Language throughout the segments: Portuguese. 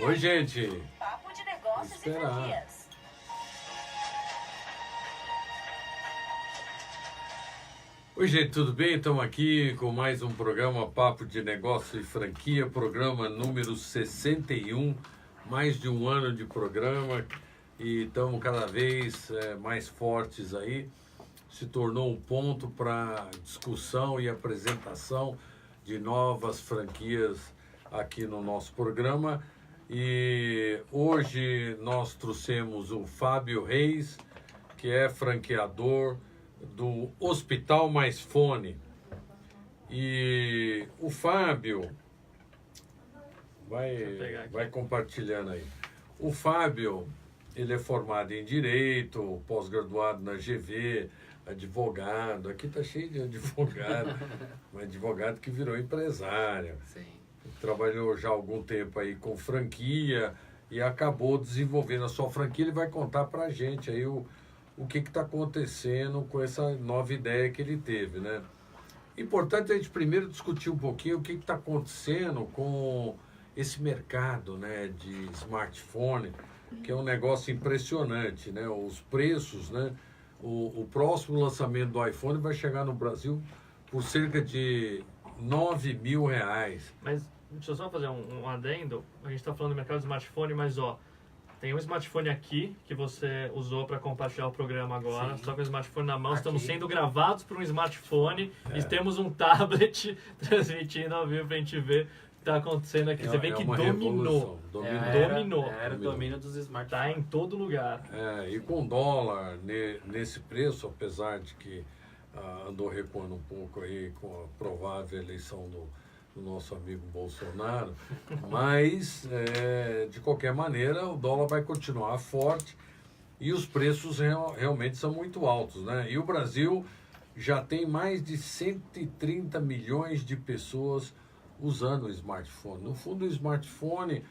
Oi, gente. Papo de negócios e Esperar. franquias. Oi, gente, tudo bem? Estamos aqui com mais um programa Papo de Negócio e Franquia, programa número 61, mais de um ano de programa e estamos cada vez mais fortes aí. Se tornou um ponto para discussão e apresentação de novas franquias aqui no nosso programa. E hoje nós trouxemos o Fábio Reis, que é franqueador do Hospital Mais Fone. E o Fábio vai compartilhando aí. O Fábio, ele é formado em Direito, pós-graduado na GV, advogado. Aqui tá cheio de advogado, um advogado que virou empresário. Sim. Trabalhou já há algum tempo aí com franquia e acabou desenvolvendo a sua franquia. Ele vai contar pra gente aí o que está acontecendo com essa nova ideia que ele teve, né? Importante a gente primeiro discutir um pouquinho o que está acontecendo com esse mercado, né, de smartphone, que é um negócio impressionante, né? Os preços, né? O próximo lançamento do iPhone vai chegar no Brasil por cerca de R$9.000. Mas deixa eu só fazer um adendo. A gente está falando do mercado de smartphone, mas ó, tem um smartphone aqui que você usou para compartilhar o programa agora. Sim. Só com o smartphone na mão, Aqui. estamos sendo gravados por um smartphone e temos um tablet transmitindo ao vivo para a gente ver o que está acontecendo aqui. Você vê que uma dominou. revolução. Dominou. Era o domínio dos smartphones. Tá em todo lugar. E com dólar nesse preço, apesar de que andou recuando um pouco aí com a provável eleição do nosso amigo Bolsonaro, mas de qualquer maneira o dólar vai continuar forte e os preços realmente são muito altos, né? E o Brasil já tem mais de 130 milhões de pessoas usando o smartphone. No fundo, o smartphone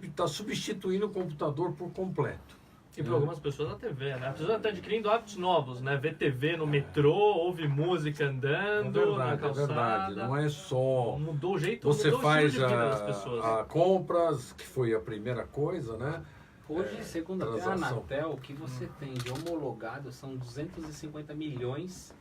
está substituindo o computador por completo. E para algumas pessoas a TV, né? As pessoas estão adquirindo hábitos novos, né? Ver TV no metrô, ouvir música andando na calçada. É verdade, não é só... Mudou o jeito, Você mudou o faz estilo de vida das pessoas. a compras, que foi a primeira coisa, né? Hoje, segundo até a transação. Anatel, o que você tem de homologado são 250 milhões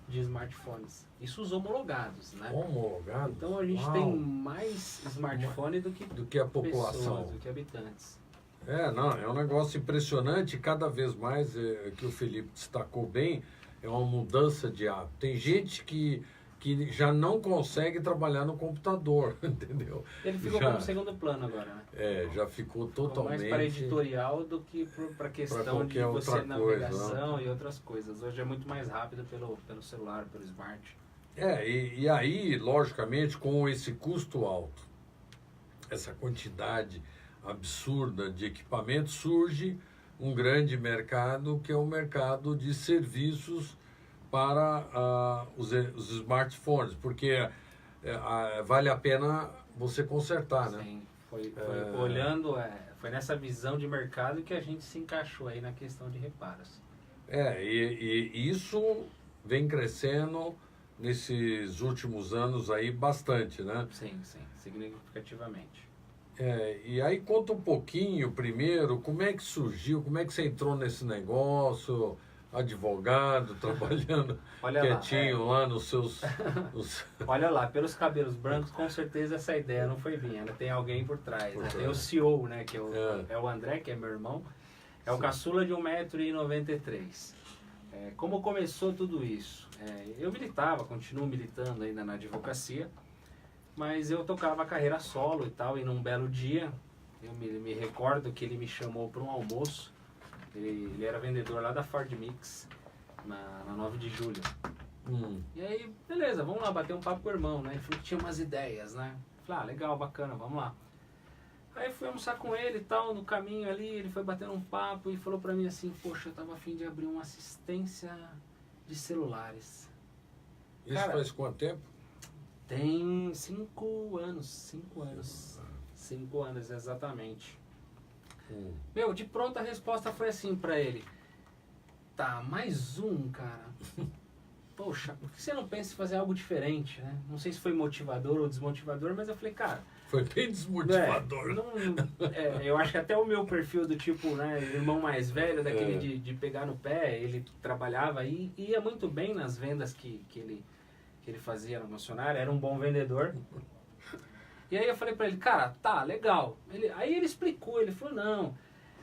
de smartphones. Isso os homologados, né? Homologado. Então a gente tem mais smartphone do que a população. pessoas, do que habitantes. É um negócio impressionante, cada vez mais, que o Felipe destacou bem, é uma mudança de hábito. Tem gente que já não consegue trabalhar no computador, entendeu? Ele ficou como segundo plano agora, né? Já ficou Ficou totalmente... mais para editorial do que para questão de qualquer você outra navegação coisa, e outras coisas. Hoje é muito mais rápido pelo celular, pelo smart. E aí, logicamente, com esse custo alto, essa quantidade absurda de equipamento, surge um grande mercado, que é o mercado de serviços para os smartphones, porque vale a pena você consertar, né? Sim, foi olhando, foi nessa visão de mercado que a gente se encaixou aí na questão de reparos. E isso vem crescendo nesses últimos anos aí bastante, né? Sim, significativamente. E aí conta um pouquinho primeiro, como é que surgiu, como é que você entrou nesse negócio, advogado, trabalhando Olha quietinho lá nos seus... Olha lá, pelos cabelos brancos, com certeza essa ideia não foi minha, né? Tem alguém por trás, né? Tem o CEO, né? Que é o André, que é meu irmão, o caçula de 1,93 m. Como começou tudo isso? Eu militava, continuo militando ainda na advocacia, mas eu tocava a carreira solo e tal, e num belo dia, eu me recordo que ele me chamou para um almoço. Ele era vendedor lá da Ford Mix, na 9 de julho. E aí, beleza, vamos lá bater um papo com o irmão, né? Ele falou que tinha umas ideias, né? Eu falei, legal, bacana, vamos lá. Aí fui almoçar com ele e tal, no caminho ali, ele foi batendo um papo e falou pra mim assim, poxa, eu tava a fim de abrir uma assistência de celulares. Isso Cara, faz quanto tempo? Tem 5 anos. 5 anos, exatamente. Meu, de pronto a resposta foi assim pra ele. Tá, mais um, cara. poxa, por que você não pensa em fazer algo diferente, né? Não sei se foi motivador ou desmotivador, mas eu falei, cara... Foi bem desmotivador. Eu acho que até o meu perfil do tipo, né, irmão mais velho, daquele de pegar no pé, ele trabalhava aí, ia muito bem nas vendas que ele fazia no funcionário, era um bom vendedor. E aí eu falei pra ele, cara, tá, legal. Aí ele explicou, ele falou, não,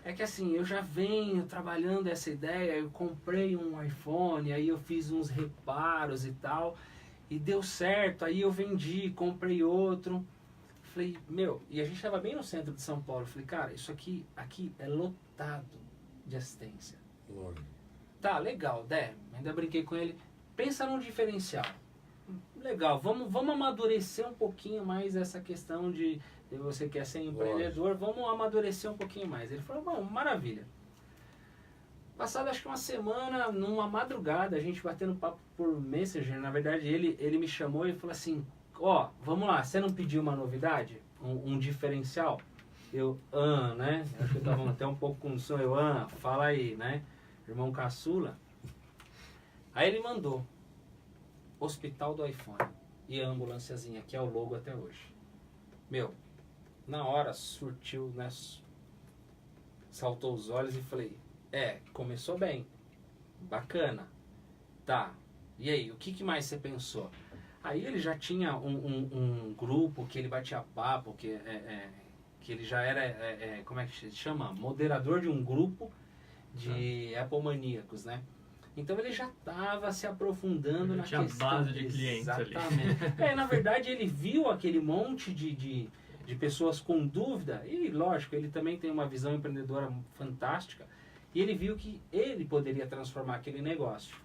é que assim, eu já venho trabalhando essa ideia, eu comprei um iPhone, aí eu fiz uns reparos e tal, e deu certo, aí eu vendi, comprei outro. Falei, meu, e a gente estava bem no centro de São Paulo. Falei, cara, isso aqui é lotado de assistência. Tá, legal, ainda brinquei com ele. Pensa num diferencial. Legal, vamos amadurecer um pouquinho mais essa questão de você quer ser empreendedor, vamos amadurecer um pouquinho mais. Ele falou, bom, maravilha. Passado acho que uma semana, numa madrugada, a gente batendo papo por Messenger, na verdade ele me chamou e falou assim, vamos lá, você não pediu uma novidade? Um diferencial? Eu, né? Acho que eu tava até um pouco com som, fala aí, né? Irmão caçula. Aí ele mandou Hospital do iPhone e a ambulânciazinha, que é o logo até hoje. Meu, na hora surtiu, né? Saltou os olhos e falei, começou bem, bacana, tá, e aí, o que mais você pensou? Aí ele já tinha um grupo que ele batia papo, que ele já era, como é que se chama? Moderador de um grupo de Apple maníacos, né? Então ele já estava se aprofundando na questão. Tinha base de clientes ali. Exatamente. Na verdade ele viu aquele monte de pessoas com dúvida, e lógico, ele também tem uma visão empreendedora fantástica, e ele viu que ele poderia transformar aquele negócio.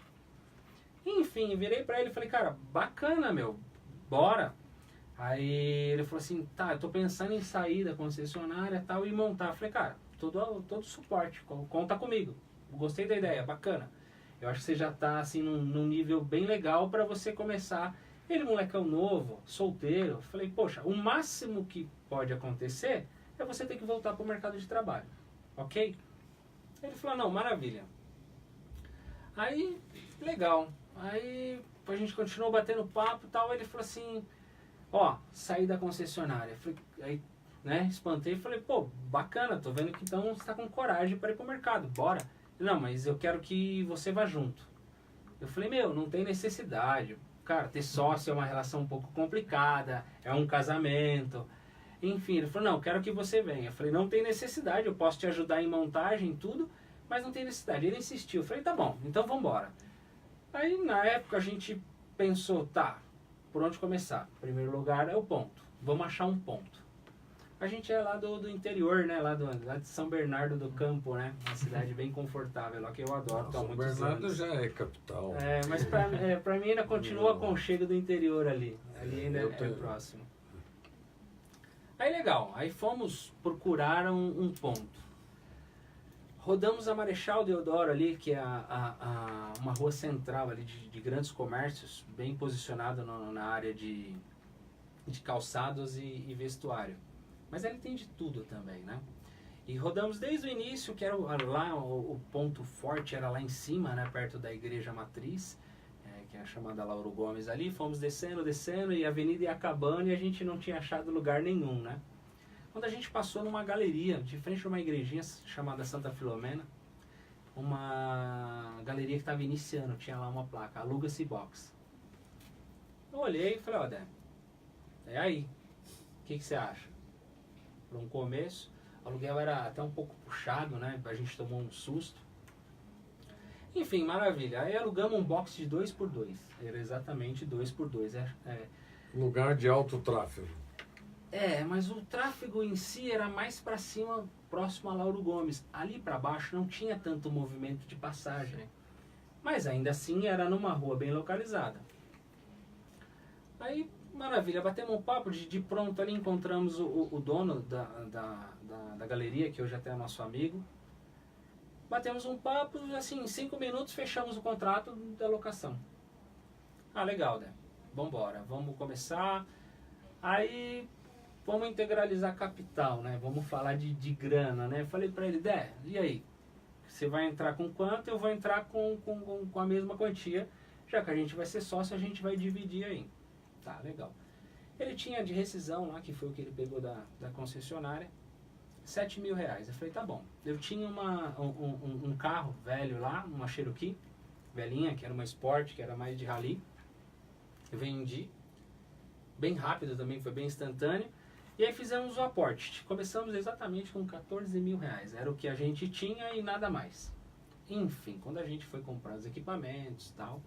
Enfim, virei pra ele e falei, cara, bacana, meu, bora. Aí ele falou assim, tá, eu tô pensando em sair da concessionária e tal e montar. Eu falei, cara, todo suporte, conta comigo. Gostei da ideia, bacana. Eu acho que você já tá assim num nível bem legal pra você começar. Ele, molecão novo, solteiro. Eu falei, poxa, o máximo que pode acontecer é você ter que voltar pro mercado de trabalho, ok? Ele falou, não, maravilha. Aí, legal. Aí a gente continuou batendo papo e tal. Ele falou assim, saí da concessionária. Falei, aí, né, espantei e falei, pô, bacana, tô vendo que então você tá com coragem para ir pro mercado, bora. Não, mas eu quero que você vá junto. Eu falei, meu, não tem necessidade. Cara, ter sócio é uma relação um pouco complicada, é um casamento. Enfim, ele falou, não, quero que você venha. Eu falei, não tem necessidade, eu posso te ajudar em montagem e tudo, mas não tem necessidade. Ele insistiu. Eu falei, tá bom, então vamos embora. Aí, na época, a gente pensou, tá, por onde começar? Em primeiro lugar é o ponto. Vamos achar um ponto. A gente é lá do interior, né? Lá de São Bernardo do Campo, né? Uma cidade bem confortável, lá que eu adoro. São Bernardo já é capital. Mas pra mim ainda continua o aconchego do interior ali. Ali ainda é próximo. Aí legal, aí fomos procurar um ponto. Rodamos a Marechal Deodoro ali, que é uma rua central ali de grandes comércios, bem posicionado na área de calçados e vestuário. Mas ele tem de tudo também, né? E rodamos desde o início, que era lá, o ponto forte era lá em cima, né? Perto da igreja matriz, que é a chamada Lauro Gomes ali. Fomos descendo, e a avenida ia acabando e a gente não tinha achado lugar nenhum, né? Quando a gente passou numa galeria, de frente a uma igrejinha chamada Santa Filomena, uma galeria que estava iniciando, tinha lá uma placa, aluga-se box. Eu olhei e falei, Dé, é aí, o que você acha? Para um começo, o aluguel era até um pouco puxado, né? A gente tomou um susto. Enfim, maravilha. Aí alugamos um box de 2x2. Era exatamente 2x2. Lugar de alto tráfego. Mas o tráfego em si era mais para cima, próximo a Lauro Gomes. Ali para baixo não tinha tanto movimento de passagem. Mas ainda assim era numa rua bem localizada. Aí, maravilha, batemos um papo, de pronto ali encontramos o dono da galeria, que hoje até é nosso amigo. Batemos um papo, assim, em 5 minutos fechamos o contrato da locação. Legal, né? Vambora, vamos começar. Aí, vamos integralizar capital, né? Vamos falar de grana, né? Eu falei pra ele, Dé, e aí? Você vai entrar com quanto? Eu vou entrar com a mesma quantia. Já que a gente vai ser sócio, a gente vai dividir aí. Tá, legal. Ele tinha de rescisão lá, que foi o que ele pegou da concessionária, R$7.000. Eu falei, tá bom. Eu tinha um carro velho lá, uma Cherokee, velhinha, que era uma Sport, que era mais de rally. Eu vendi, bem rápido também, foi bem instantâneo. E aí fizemos o aporte. Começamos exatamente com R$14.000. Era o que a gente tinha e nada mais. Enfim, quando a gente foi comprar os equipamentos e tal,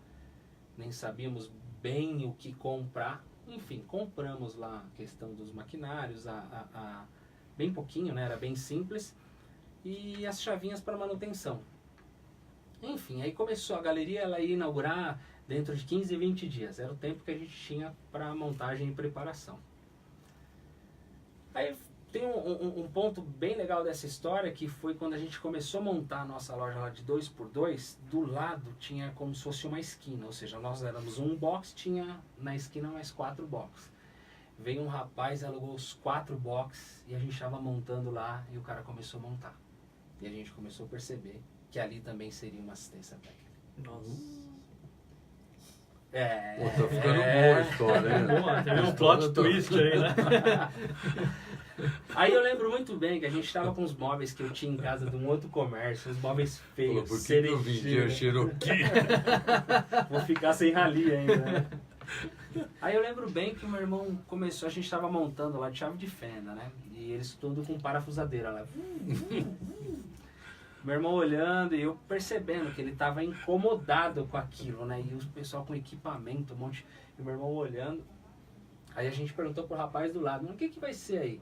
nem sabíamos bem o que comprar. Enfim, compramos lá a questão dos maquinários, bem pouquinho, né? Era bem simples. E as chavinhas para manutenção. Enfim, aí começou a galeria, ela ia inaugurar dentro de 15 e 20 dias. Era o tempo que a gente tinha para montagem e preparação. Aí tem um ponto bem legal dessa história, que foi quando a gente começou a montar a nossa loja lá de 2x2, do lado tinha como se fosse uma esquina, ou seja, nós éramos um box, tinha na esquina mais 4 boxes. Veio um rapaz, alugou os 4 boxes e a gente estava montando lá e o cara começou a montar. E a gente começou a perceber que ali também seria uma assistência técnica. Nossa. Pô, tá ficando boa a história, né? Boa, teve um plot twist aí, né? Aí eu lembro muito bem que a gente estava com os móveis que eu tinha em casa de um outro comércio, os móveis Falou, feios, por que eu vendi a Cherokee? Vou ficar sem rali ainda, né? Aí eu lembro bem que o meu irmão começou, a gente estava montando lá de chave de fenda, né? E eles tudo com parafusadeira lá. Meu irmão olhando e eu percebendo que ele estava incomodado com aquilo, né? E o pessoal com equipamento, um monte. E meu irmão olhando. Aí a gente perguntou pro rapaz do lado, o que vai ser aí?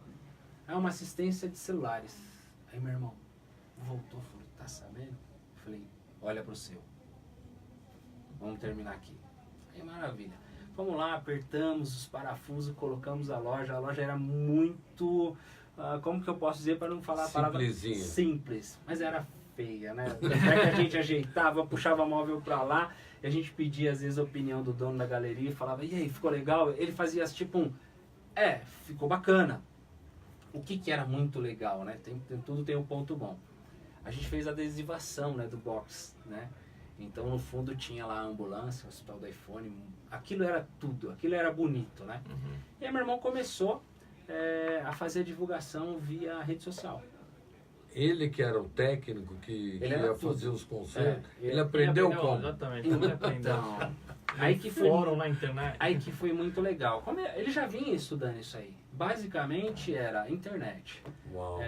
É uma assistência de celulares. Aí meu irmão voltou e falou, tá sabendo? Eu falei, olha pro seu. Vamos terminar aqui. Aí maravilha. Vamos lá, apertamos os parafusos, colocamos a loja era muito... como que eu posso dizer para não falar a palavra simples, mas era feia, né? Até que a gente ajeitava, puxava móvel para lá, e a gente pedia às vezes a opinião do dono da galeria e falava, e aí, ficou legal? Ele fazia tipo ficou bacana. O que era muito legal, né? Tudo tem um ponto bom. A gente fez a adesivação, né, do box, né? Então no fundo tinha lá a ambulância, o hospital do iPhone, aquilo era tudo, aquilo era bonito, né? Uhum. E aí meu irmão começou a fazer a divulgação via rede social. Ele que era o técnico que ia fazer os concertos, ele aprendeu como? Exatamente, como ele aprendeu. Então, aí que foi, fórum na internet. Aí que foi muito legal. Ele já vinha estudando isso aí. Basicamente era internet. Uau,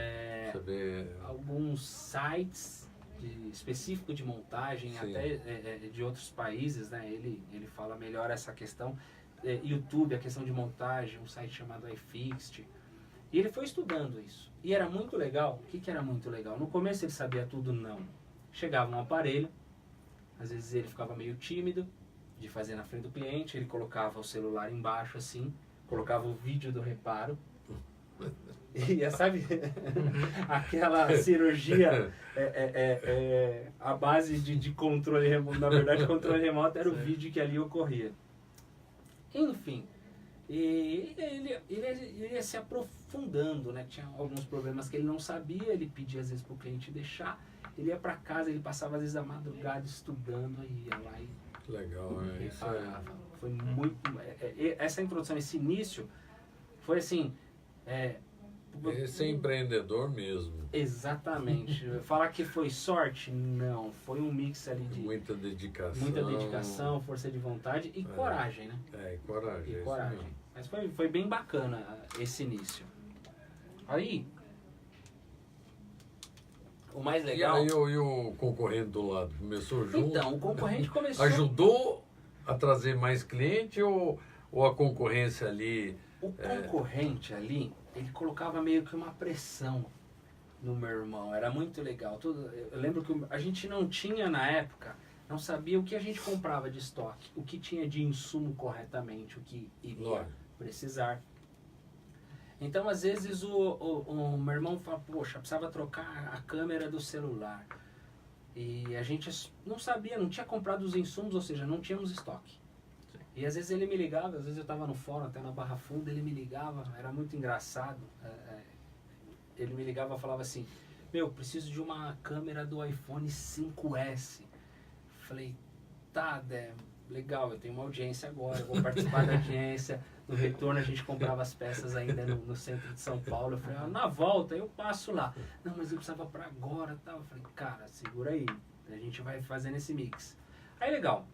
alguns sites específicos de montagem, sim, até de outros países, né? Ele fala melhor essa questão. YouTube, a questão de montagem, um site chamado iFixit. E ele foi estudando isso. E era muito legal. O que era muito legal? No começo ele sabia tudo, não. Chegava um aparelho, às vezes ele ficava meio tímido de fazer na frente do cliente, ele colocava o celular embaixo assim, colocava o vídeo do reparo. E sabe, aquela cirurgia a base de controle remoto, na verdade controle remoto era o vídeo que ali ocorria. Enfim, e ele ia se aprofundando, né? Tinha alguns problemas que ele não sabia, ele pedia às vezes para o cliente deixar, ele ia para casa, ele passava às vezes a madrugada estudando, aí ia lá e legal, isso foi muito, essa introdução, esse início foi assim, esse é empreendedor mesmo. Exatamente. Falar que foi sorte? Não. Foi um mix ali de... Muita dedicação, força de vontade e coragem, né? E coragem. E coragem. Mas foi bem bacana esse início. Aí, o mais legal... E o concorrente do lado? Começou junto? Então, o concorrente começou... Ajudou a trazer mais cliente ou a concorrência ali... O concorrente ali, ele colocava meio que uma pressão no meu irmão. Era muito legal. Eu lembro que a gente não tinha na época, não sabia o que a gente comprava de estoque, o que tinha de insumo corretamente, o que iria precisar. Então, às vezes, o meu irmão fala, poxa, precisava trocar a câmera do celular. E a gente não sabia, não tinha comprado os insumos, ou seja, não tínhamos estoque. E às vezes ele me ligava, às vezes eu estava no fórum, até na Barra Funda, ele me ligava, era muito engraçado. Ele me ligava e falava assim, preciso de uma câmera do iPhone 5S. Falei, tá, Dé, legal, eu tenho uma audiência agora, eu vou participar da audiência. No retorno a gente comprava as peças ainda no centro de São Paulo. Eu falei, na volta eu passo lá. Não, mas eu precisava para agora, tal. Eu falei, cara, segura aí, a gente vai fazendo esse mix. Aí legal,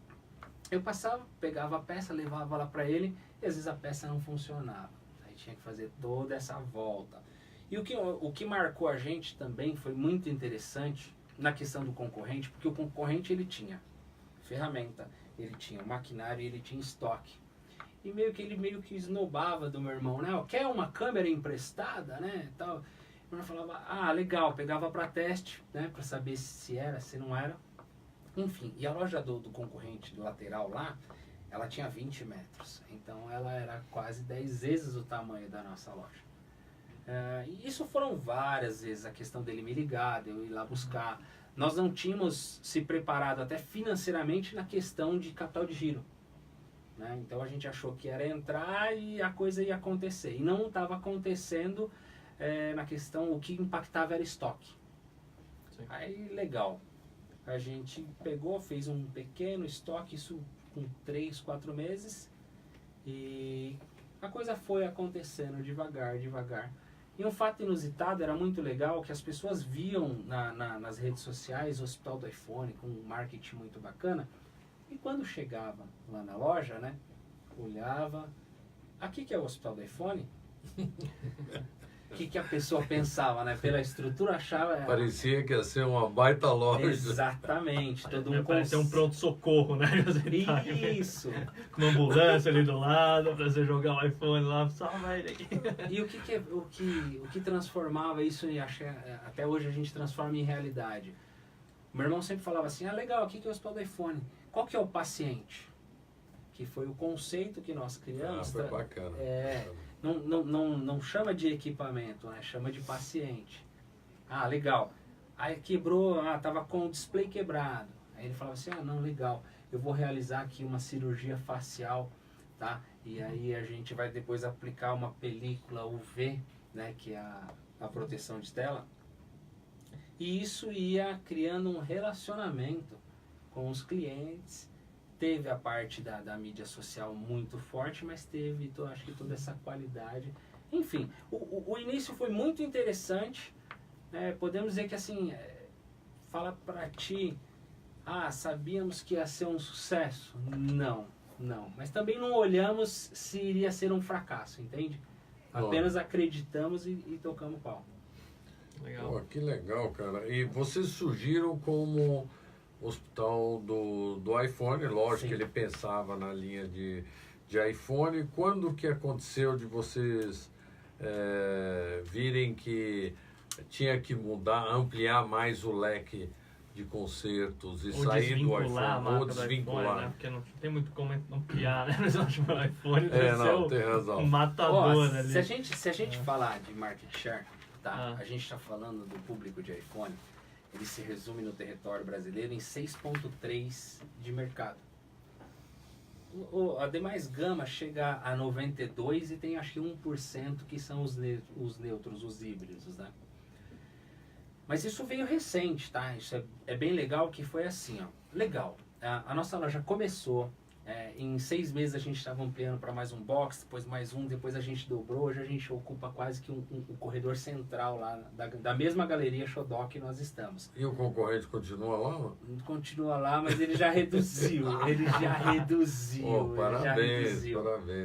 eu passava, pegava a peça, levava lá para ele e às vezes a peça não funcionava. Aí tinha que fazer toda essa volta. E o que marcou a gente também foi muito interessante na questão do concorrente, porque o concorrente ele tinha ferramenta, ele tinha maquinário e ele tinha estoque. E ele meio que esnobava do meu irmão, né? Quer uma câmera emprestada, né? Tal. O meu irmão falava, legal, pegava para teste, né? Para saber se era, se não era. Enfim, e a loja do concorrente do lateral lá, ela tinha 20 metros. Então ela era quase 10 vezes o tamanho da nossa loja. E isso foram várias vezes, a questão dele me ligar, de eu ir lá buscar. Nós não tínhamos se preparado até financeiramente na questão de capital de giro. Né? Então a gente achou que era entrar e a coisa ia acontecer. E não estava acontecendo na questão, o que impactava era estoque. Sim. Aí legal. A gente pegou, fez um pequeno estoque, isso com 3, 4 meses. E a coisa foi acontecendo devagar, devagar. E um fato inusitado, era muito legal, que as pessoas viam nas redes sociais o Hospital do iPhone com um marketing muito bacana. E quando chegava lá na loja, né, olhava, aqui que é o Hospital do iPhone? O que a pessoa pensava, né? Pela estrutura achava... Parecia que ia ser uma baita loja. Exatamente. Parecia um pronto-socorro, né? Isso. Com uma ambulância ali do lado, pra você jogar o iPhone lá, só vai daqui. E o que transformava isso, e acho que até hoje a gente transforma em realidade. Meu irmão sempre falava assim, legal, aqui que é o Hospital do iPhone. Qual que é o paciente? Que foi o conceito que nós criamos. Foi bacana. Não chama de equipamento, né? Chama de paciente. Legal. Aí quebrou, tava com o display quebrado. Aí ele falava assim, não, legal. Eu vou realizar aqui uma cirurgia facial, tá? E aí a gente vai depois aplicar uma película UV, né? Que é a proteção de tela. E isso ia criando um relacionamento com os clientes. Teve a parte da mídia social muito forte, mas teve, acho que toda essa qualidade. Enfim, o início foi muito interessante. Podemos dizer que assim, fala pra ti, sabíamos que ia ser um sucesso? Não. Mas também não olhamos se iria ser um fracasso, entende? Apenas acreditamos e tocamos pau. Legal. Que legal, cara. E vocês surgiram como hospital do iPhone, lógico. Sim. Que ele pensava na linha de iPhone. Quando que aconteceu de vocês virem que tinha que mudar, ampliar mais o leque de concertos e ou sair do iPhone, ou desvincular? iPhone, né? Porque não tem muito como ampliar, né? Mas eu acho que o iPhone tem razão. Um matador ali. Se a gente falar de market share, tá? A gente está falando do público de iPhone, ele se resume no território brasileiro em 6,3% de mercado. A demais gama chega a 92% e tem acho que 1% que são os neutros, os híbridos, né? Mas isso veio recente, tá? Isso é bem legal, que foi assim, ó. Legal, a nossa loja começou, em 6 meses a gente estava ampliando para mais um box, depois mais um, depois a gente dobrou, hoje a gente ocupa quase que um corredor central lá, da mesma galeria Xodó que nós estamos. E o concorrente continua lá? Continua lá, mas ele já reduziu, Parabéns.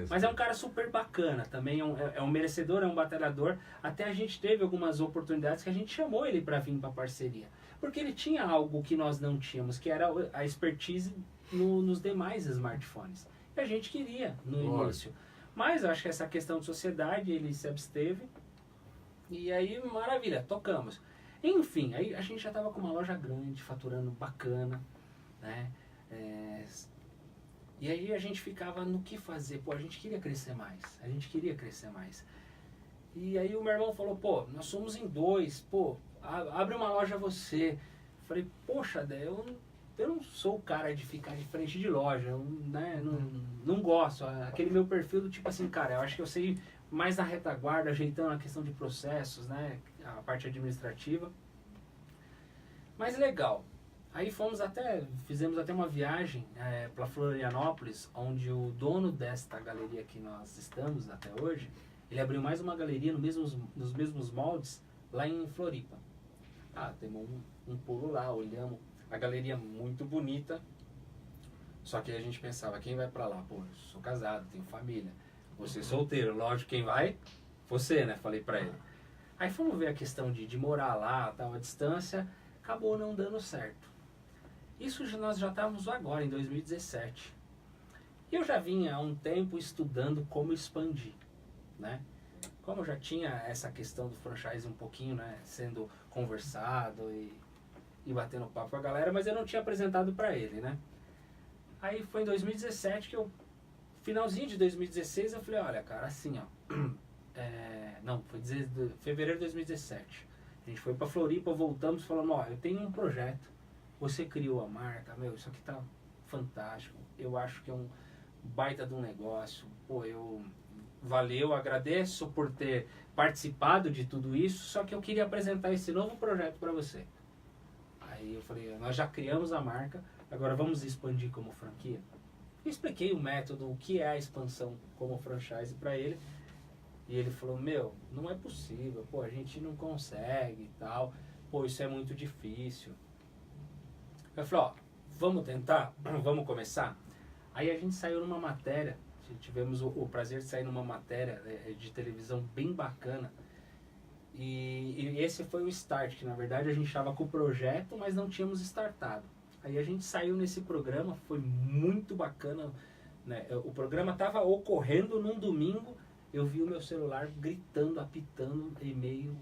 Mas é um cara super bacana, também é um merecedor, é um batalhador. Até a gente teve algumas oportunidades que a gente chamou ele para vir para parceria. Porque ele tinha algo que nós não tínhamos, que era a expertise nos demais smartphones. E a gente queria no início. Mas eu acho que essa questão de sociedade, ele se absteve. E aí, maravilha, tocamos. Enfim, aí a gente já estava com uma loja grande, faturando bacana, né? E aí a gente ficava no que fazer. A gente queria crescer mais. E aí o meu irmão falou, nós somos em 2, abre uma loja você. Eu falei, poxa, eu não sou o cara de ficar de frente de loja, né? Não gosto. Aquele meu perfil do tipo assim, cara, eu acho que eu sei mais na retaguarda, ajeitando a questão de processos, né? A parte administrativa. Mas legal. Aí fizemos até uma viagem para Florianópolis, onde o dono desta galeria que nós estamos até hoje, ele abriu mais uma galeria nos mesmos moldes lá em Floripa. Temos um pulo lá, olhamos a galeria muito bonita, só que a gente pensava, quem vai para lá? Pô, eu sou casado, tenho família, você solteiro, lógico, quem vai? Você, né? Falei para ele. Aí fomos ver a questão de morar lá, tal, a distância, acabou não dando certo. Isso nós já estávamos agora, em 2017. E eu já vinha há um tempo estudando como expandir, né? Como já tinha essa questão do franchise um pouquinho, né, sendo conversado e batendo papo com a galera, mas eu não tinha apresentado para ele, né? Aí foi em 2017 que finalzinho de 2016, eu falei, olha, cara, assim, ó, não, foi fevereiro de 2017. A gente foi para Floripa, voltamos, falando, ó, eu tenho um projeto, você criou a marca, meu, isso aqui tá fantástico, eu acho que é um baita de um negócio, pô, valeu, agradeço por ter participado de tudo isso, só que eu queria apresentar esse novo projeto para você. Aí eu falei, nós já criamos a marca, agora vamos expandir como franquia. Eu expliquei o método, o que é a expansão como franchise para ele, e ele falou, meu, não é possível, pô, a gente não consegue e tal, pô, isso é muito difícil. Eu falei, ó, vamos tentar, vamos começar? Aí a gente saiu numa matéria, tivemos o prazer de sair numa matéria de televisão bem bacana, e esse foi o start, que na verdade a gente estava com o projeto, mas não tínhamos startado. Aí a gente saiu nesse programa, foi muito bacana, né? O programa estava ocorrendo num domingo, eu vi o meu celular gritando, apitando, e-mail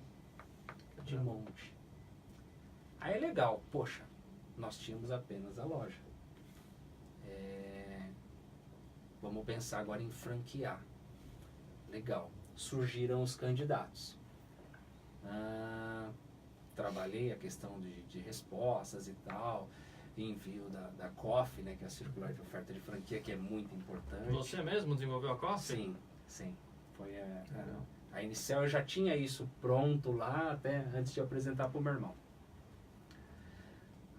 de monte. Aí é legal, poxa, nós tínhamos apenas a loja. Vamos pensar agora em franquear. Legal. Surgiram os candidatos. Trabalhei a questão de respostas e tal, envio da COF, né, que é a circular de oferta de franquia, que é muito importante. Você mesmo desenvolveu a COF? Sim. Foi a inicial, eu já tinha isso pronto lá, até antes de apresentar para o meu irmão.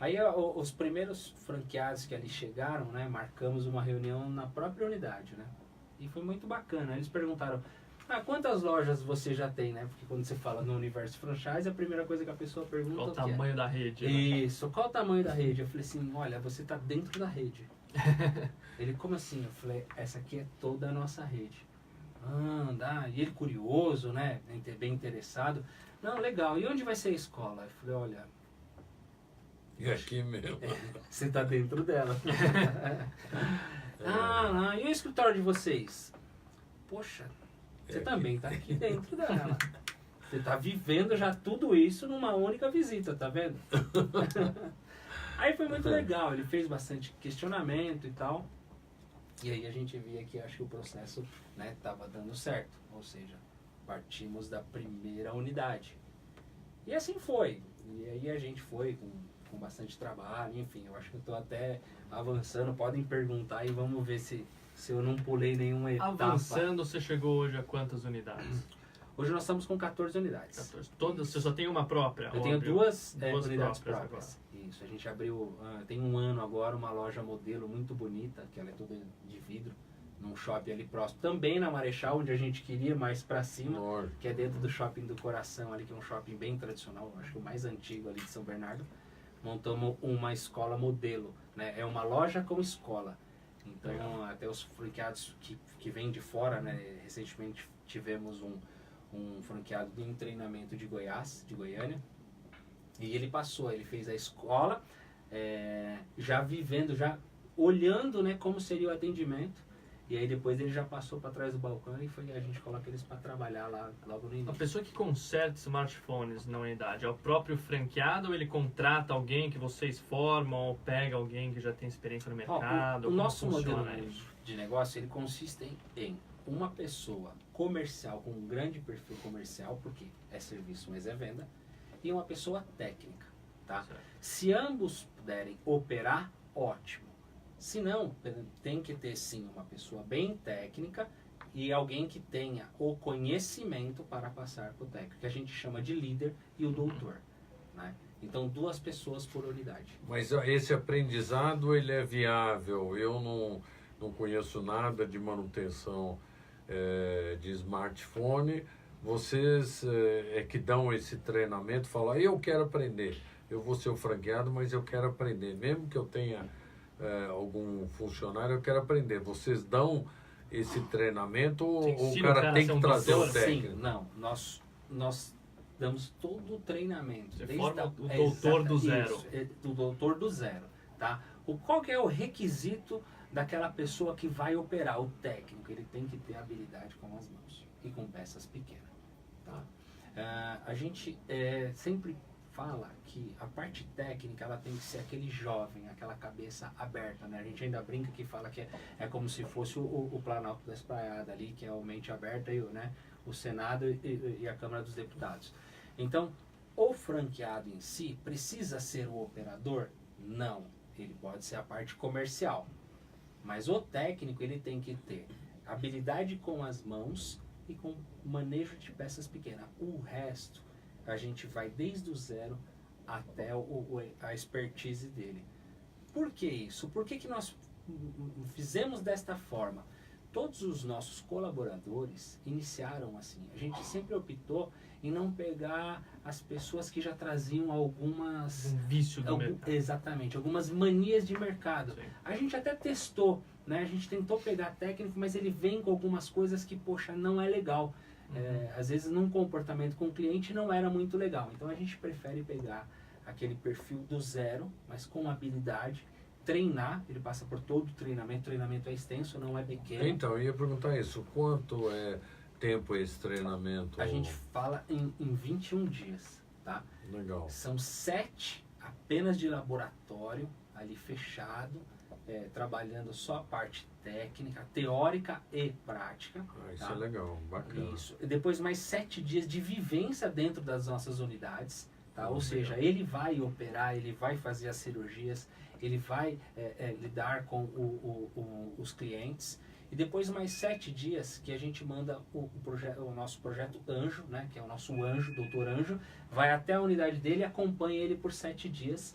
Aí os primeiros franqueados que ali chegaram, né, marcamos uma reunião na própria unidade, né? E foi muito bacana. Eles perguntaram, quantas lojas você já tem, né? Porque quando você fala no universo franchise, a primeira coisa que a pessoa pergunta qual o tamanho da rede? Né? Isso, qual o tamanho da rede? Eu falei assim, olha, você está dentro da rede. Ele, como assim? Eu falei, essa aqui é toda a nossa rede. E ele curioso, né? Bem interessado. Não, legal. E onde vai ser a escola? Eu falei, olha... E aqui mesmo. Você está dentro dela. E o escritório de vocês? Poxa, você também está aqui dentro dela. Você está vivendo já tudo isso numa única visita, tá vendo? Aí foi muito legal, ele fez bastante questionamento e tal. E aí a gente via que acho que o processo, né, estava dando certo. Ou seja, partimos da primeira unidade. E assim foi. E aí a gente foi com bastante trabalho, enfim, eu acho que eu estou até avançando, podem perguntar e vamos ver se eu não pulei nenhuma etapa. Avançando, você chegou hoje a quantas unidades? Hoje nós estamos com 14 unidades. 14. Todas? Você só tem uma própria? Eu tenho duas unidades próprias. Isso, a gente abriu, tem um ano agora, uma loja modelo muito bonita, que ela é toda de vidro, num shopping ali próximo, também na Marechal, onde a gente queria, mais pra cima, que é dentro do Shopping do Coração ali, que é um shopping bem tradicional, acho que o mais antigo ali de São Bernardo. Montamos uma escola modelo, né? É uma loja com escola. Então, até os franqueados que vêm de fora, né? Recentemente tivemos um franqueado de um treinamento de Goiás, de Goiânia, e ele fez a escola, já vivendo, já olhando, né, como seria o atendimento. E aí depois ele já passou para trás do balcão e a gente coloca eles para trabalhar lá logo no início. A pessoa que conserta smartphones na unidade é o próprio franqueado ou ele contrata alguém que vocês formam ou pega alguém que já tem experiência no mercado? O nosso modelo de negócio, ele consiste em uma pessoa comercial, com um grande perfil comercial, porque é serviço, mas é venda, e uma pessoa técnica, tá? Certo. Se ambos puderem operar, ótimo. Se não, tem que ter sim uma pessoa bem técnica e alguém que tenha o conhecimento para passar para o técnico, que a gente chama de líder e o doutor. né? Então, 2 pessoas por unidade. Mas esse aprendizado, ele é viável? Eu não conheço nada de manutenção de smartphone. Vocês é que dão esse treinamento, falam, eu quero aprender. Eu vou ser o franqueado, mas eu quero aprender. Mesmo que eu tenha algum funcionário, eu quero aprender. Vocês dão esse treinamento ou o cara tem que trazer o técnico? Sim, não. Nós damos todo o treinamento. Você forma o doutor do zero. Isso, do doutor do zero, tá? Qual que é o requisito daquela pessoa que vai operar? O técnico, ele tem que ter habilidade com as mãos e com peças pequenas, tá? A gente sempre fala que a parte técnica, ela tem que ser aquele jovem, aquela cabeça aberta, né? A gente ainda brinca que fala que é como se fosse o Planalto da Espraiada ali, que é o mente aberta e o Senado e a Câmara dos Deputados. Então, o franqueado em si precisa ser o operador? Não. Ele pode ser a parte comercial. Mas o técnico, ele tem que ter habilidade com as mãos e com manejo de peças pequenas. O resto, a gente vai desde o zero até a expertise dele. Por que isso? Por que nós fizemos desta forma? Todos os nossos colaboradores iniciaram assim. A gente sempre optou em não pegar as pessoas que já traziam algumas... Um vício do mercado. Exatamente, algumas manias de mercado. Sim. A gente até testou, né? A gente tentou pegar técnico, mas ele vem com algumas coisas que, poxa, não é legal. Às vezes, num comportamento com o cliente não era muito legal. Então, a gente prefere pegar aquele perfil do zero, mas com habilidade, treinar, ele passa por todo o treinamento é extenso, não é pequeno. Então, eu ia perguntar isso, quanto é tempo esse treinamento? A gente fala em 21 dias, tá? Legal. São 7 apenas de laboratório, ali fechado, trabalhando só a parte técnica, teórica e prática. Isso tá? é legal, bacana. Isso. E depois mais 7 dias de vivência dentro das nossas unidades, tá? Ou Legal. seja, ele vai operar, ele vai fazer as cirurgias, ele vai lidar com os clientes. E depois mais 7 dias que a gente manda o nosso projeto Anjo, né? Que é o nosso anjo, doutor Anjo, vai até a unidade dele e acompanha ele por 7 dias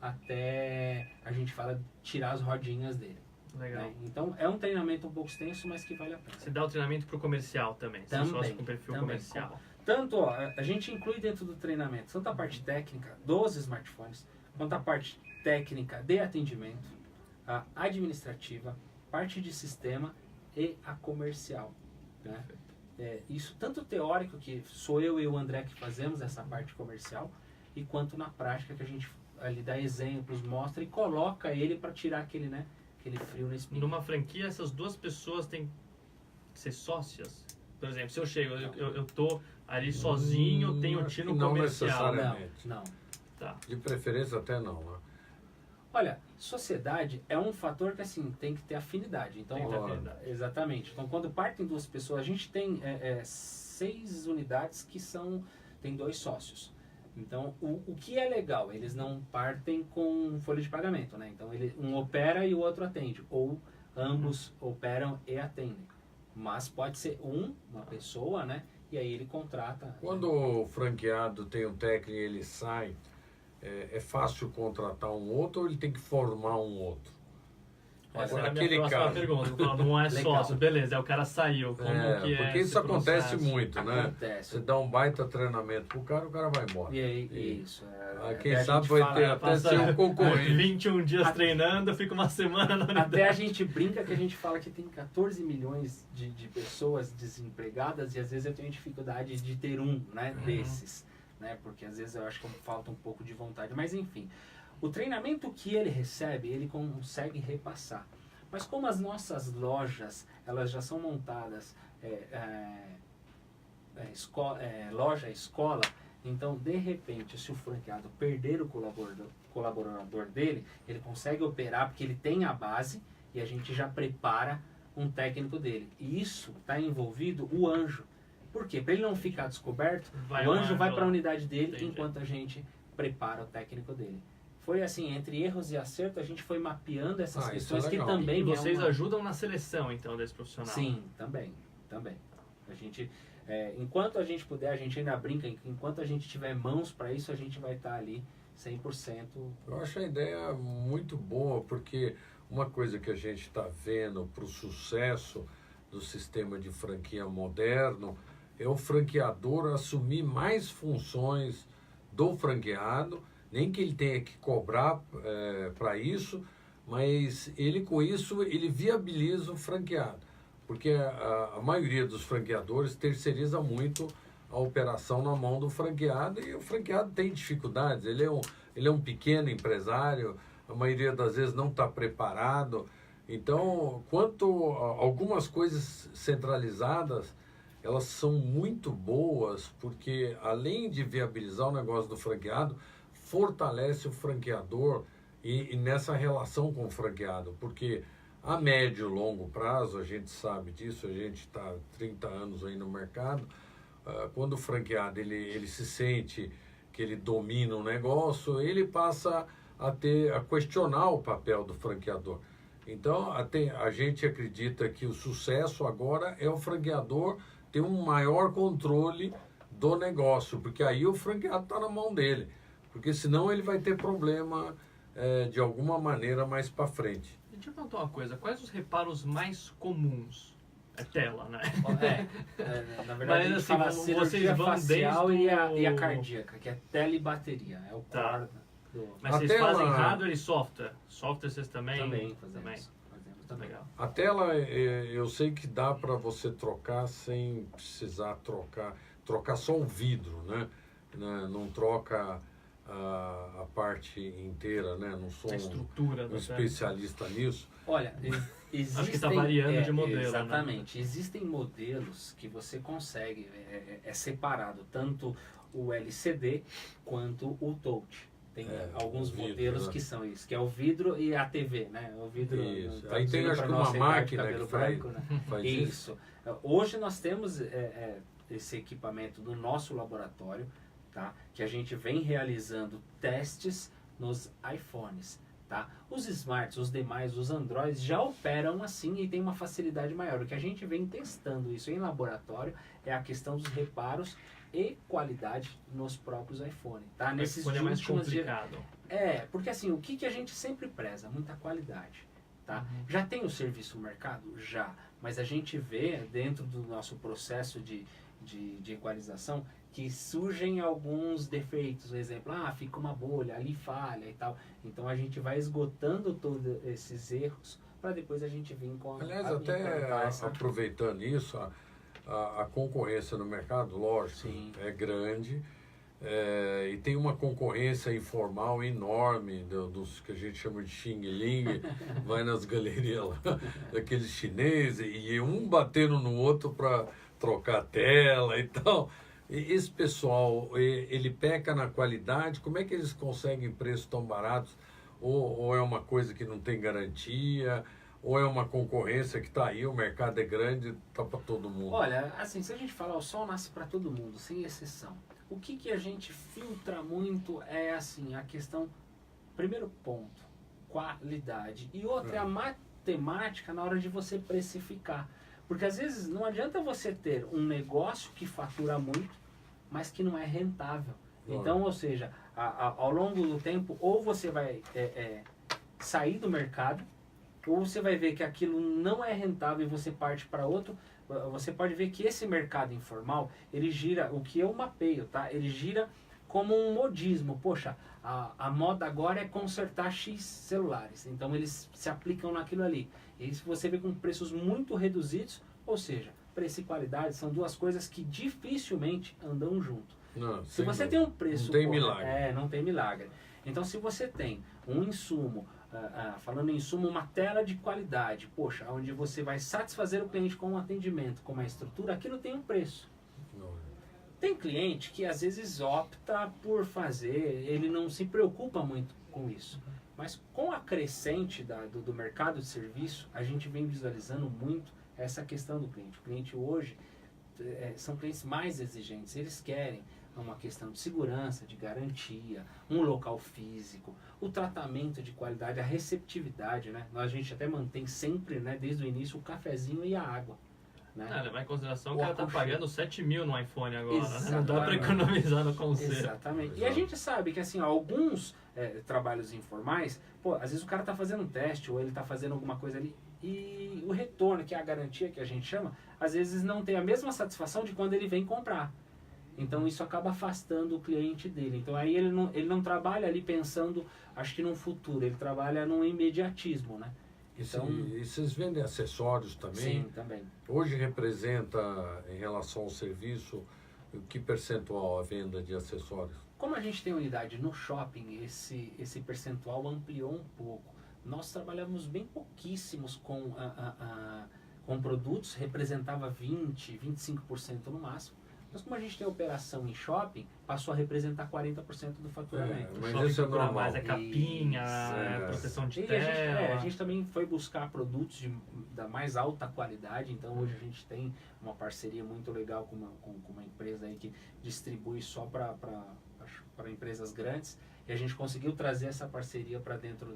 até a gente fala tirar as rodinhas dele. Legal. Né? Então é um treinamento um pouco extenso, mas que vale a pena. Você dá o treinamento para o comercial também. Você sócio com perfil comercial. Tanto, a gente inclui dentro do treinamento tanto a parte técnica dos smartphones, quanto a parte técnica de atendimento, a administrativa, parte de sistema e a comercial. Né? Isso tanto teórico, que sou eu e o André que fazemos essa parte comercial, e quanto na prática que a gente ali dá exemplos, mostra e coloca ele para tirar aquele frio na espinha. Numa franquia, essas 2 pessoas têm que ser sócias? Por exemplo, se eu chego, eu tô ali sozinho, tenho tino não comercial. necessariamente. Não. Tá. De preferência até não, né? Olha, sociedade é um fator que assim tem que ter afinidade. Então, Tem que ter afinidade. Exatamente. Então, quando partem 2 pessoas, a gente tem 6 unidades que tem 2 sócios. Então, o que é legal, eles não partem com folha de pagamento, né? Então, um opera e o outro atende, ou ambos operam e atendem. Mas pode ser uma pessoa, né? E aí ele contrata. Quando o franqueado tem um técnico e ele sai, é fácil contratar um outro ou ele tem que formar um outro? Essa Agora, é a minha naquele próxima caso. pergunta. Não é Legal. sócio, beleza, o cara saiu. Como que é porque esse isso acontece processo? muito, né? Acontece. Você dá um baita treinamento pro cara, o cara vai embora. E aí, isso. Quem até a sabe gente vai fala, ter até ser um concorrente. 21 dias treinando, fica uma semana na unidade. Até a gente brinca que a gente fala que tem 14 milhões de pessoas desempregadas e às vezes eu tenho dificuldade de ter né, desses, né? Porque às vezes eu acho que falta um pouco de vontade. Mas enfim, o treinamento que ele recebe, ele consegue repassar. Mas como as nossas lojas, elas já são montadas loja-escola, então, de repente, se o franqueado perder o colaborador dele, ele consegue operar porque ele tem a base e a gente já prepara um técnico dele. E isso está envolvido o anjo. Por quê? Para ele não ficar descoberto, o anjo vai para a unidade dele. Entendi. Enquanto a gente prepara o técnico dele. Foi assim, entre erros e acertos, a gente foi mapeando essas questões que também... E vocês ajudam na seleção, então, desse profissional? Sim, também. A gente Enquanto a gente puder, a gente ainda brinca, enquanto a gente tiver mãos para isso, a gente vai estar ali 100%. Eu acho a ideia muito boa, porque uma coisa que a gente está vendo para o sucesso do sistema de franquia moderno é o franqueador assumir mais funções do franqueado, nem que ele tenha que cobrar para isso, mas ele com isso ele viabiliza o franqueado, porque a maioria dos franqueadores terceiriza muito a operação na mão do franqueado, e o franqueado tem dificuldades, ele é um pequeno empresário, a maioria das vezes não está preparado. Então, algumas coisas centralizadas, elas são muito boas, porque além de viabilizar o negócio do franqueado, fortalece o franqueador e nessa relação com o franqueado, porque a médio e longo prazo, a gente sabe disso, a gente está há 30 anos aí no mercado, quando o franqueado ele se sente que ele domina o negócio, ele passa a questionar o papel do franqueador. Então, a gente acredita que o sucesso agora é o franqueador ter um maior controle do negócio, porque aí o franqueado está na mão dele, porque senão ele vai ter problema de alguma maneira mais para frente. Deixa eu perguntar uma coisa, quais os reparos mais comuns? É tela, né? Na verdade, mas, a gente fala assim, cirurgia facial desde e a cardíaca, que é tela e bateria, é o core do... Mas vocês fazem hardware e software? Software vocês também? Também fazemos também. Legal. A tela, eu sei que dá para você trocar sem precisar trocar só um vidro, né? Não troca a parte inteira, né? Não sou a estrutura um especialista nisso. Olha, existem... Acho que está variando de modelo, exatamente. Né? Existem modelos que você consegue, separado, tanto o LCD quanto o touch. Tem alguns vidro, modelos, né, que são isso, que é o vidro e a TV, né? O vidro. Isso. Aí tem, acho que uma máquina que branco, faz isso. Hoje nós temos esse equipamento no nosso laboratório, tá? Que a gente vem realizando testes nos iPhones, tá? Os smarts, os demais, os Androids já operam assim e tem uma facilidade maior. O que a gente vem testando isso em laboratório é a questão dos reparos e qualidade nos próprios iPhones, tá? Nesses é mais complicado. Porque assim, o que a gente sempre preza? Muita qualidade, tá? Uhum. Já tem o serviço no mercado? Já. Mas a gente vê dentro do nosso processo de equalização que surgem alguns defeitos. Por exemplo, fica uma bolha, ali falha e tal. Então a gente vai esgotando todos esses erros para depois a gente vir com Aliás, até aproveitando isso, a concorrência no mercado, lógico, sim, é grande, e tem uma concorrência informal enorme dos que a gente chama de Xing Ling, vai nas galerias lá, daqueles chineses, e um batendo no outro para trocar a tela e tal. E esse pessoal, ele peca na qualidade, como é que eles conseguem preços tão baratos? Ou é uma coisa que não tem garantia? Ou é uma concorrência que está aí, o mercado é grande, está para todo mundo? Olha, assim, se a gente falar, o sol nasce para todo mundo, sem exceção. O que a gente filtra muito é, assim, a questão, primeiro ponto, qualidade. E outra é a matemática na hora de você precificar. Porque às vezes não adianta você ter um negócio que fatura muito, mas que não é rentável. Então, ou seja, ao longo do tempo, ou você vai sair do mercado, ou você vai ver que aquilo não é rentável e você parte para outro. Você pode ver que esse mercado informal, ele gira, o que eu mapeio, tá? Ele gira como um modismo. Poxa, a moda agora é consertar X celulares. Então eles se aplicam naquilo ali. E se você vê com preços muito reduzidos, ou seja, preço e qualidade são duas coisas que dificilmente andam junto. Não, se você tem um preço... Não tem milagre. Não tem milagre. Então se você tem um insumo, falando em insumo, uma tela de qualidade, poxa, onde você vai satisfazer o cliente com um atendimento, com uma estrutura, aquilo tem um preço. Tem cliente que às vezes opta por fazer, ele não se preocupa muito com isso. Mas com a crescente do mercado de serviço, a gente vem visualizando muito essa questão do cliente. O cliente hoje são clientes mais exigentes, eles querem uma questão de segurança, de garantia, um local físico, o tratamento de qualidade, a receptividade, né? A gente até mantém sempre, né, desde o início, o cafezinho e a água. né? Levar em consideração O que ela tá aconchego. pagando 7 mil no iPhone agora, né? Não dá Exatamente. para economizar no conserto. Exatamente. E a Exato. gente sabe que assim, ó, alguns trabalhos informais, pô, às vezes o cara tá fazendo um teste ou ele tá fazendo alguma coisa ali e o retorno, que é a garantia que a gente chama, às vezes não tem a mesma satisfação de quando ele vem comprar. Então isso acaba afastando o cliente dele. Então aí ele não trabalha ali pensando, acho que num futuro, ele trabalha num imediatismo, né? Então, E vocês vendem acessórios também? sim, também. Hoje representa, em relação ao serviço, que percentual a venda de acessórios? Como a gente tem unidade no shopping, esse percentual ampliou um pouco. Nós trabalhamos bem pouquíssimos com produtos, representava 20, 25% no máximo. Mas como a gente tem operação em shopping, passou a representar 40% do faturamento. Mas Shopping isso é procura normal. mais, é capinha, Isso, proteção de E tela. a gente também foi buscar produtos da mais alta qualidade, então hoje a gente tem uma parceria muito legal com uma empresa aí que distribui só para empresas grandes, e a gente conseguiu trazer essa parceria para dentro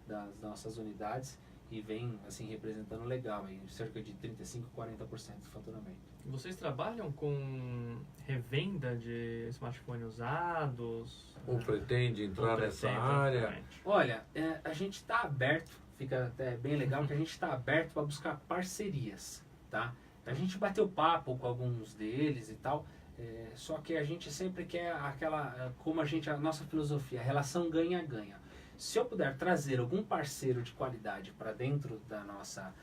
das nossas unidades e vem assim representando legal, aí, cerca de 35, 40% do faturamento. Vocês trabalham com revenda de smartphone usados? Ou pretende entrar Ou nessa pretende, área? exatamente? Olha, a gente está aberto, fica até bem legal que a gente está aberto para buscar parcerias, tá? A gente bateu papo com alguns deles e tal, só que a gente sempre quer aquela, como a nossa filosofia, a relação ganha-ganha. Se eu puder trazer algum parceiro de qualidade para dentro da nossa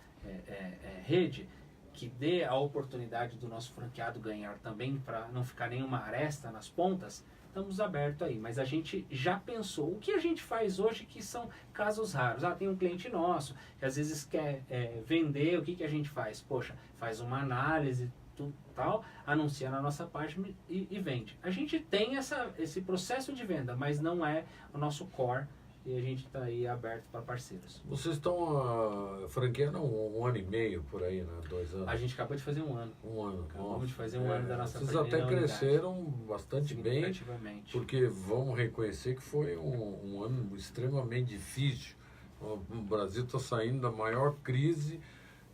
rede, que dê a oportunidade do nosso franqueado ganhar também, para não ficar nenhuma aresta nas pontas, estamos abertos aí. Mas a gente já pensou, o que a gente faz hoje que são casos raros? Tem um cliente nosso que às vezes quer vender, o que a gente faz? Poxa, faz uma análise, tudo tal, anuncia na nossa página e vende. A gente tem esse processo de venda, mas não é o nosso core. E a gente está aí aberto para parceiros. Vocês estão franqueando um ano e meio por aí, né? 2 anos? A gente acabou de fazer um ano. Um ano. Acabamos de fazer um ano da nossa Vocês primeira até unidade. cresceram bastante bem, Significativamente. porque vamos reconhecer que foi um ano extremamente difícil. O Brasil está saindo da maior crise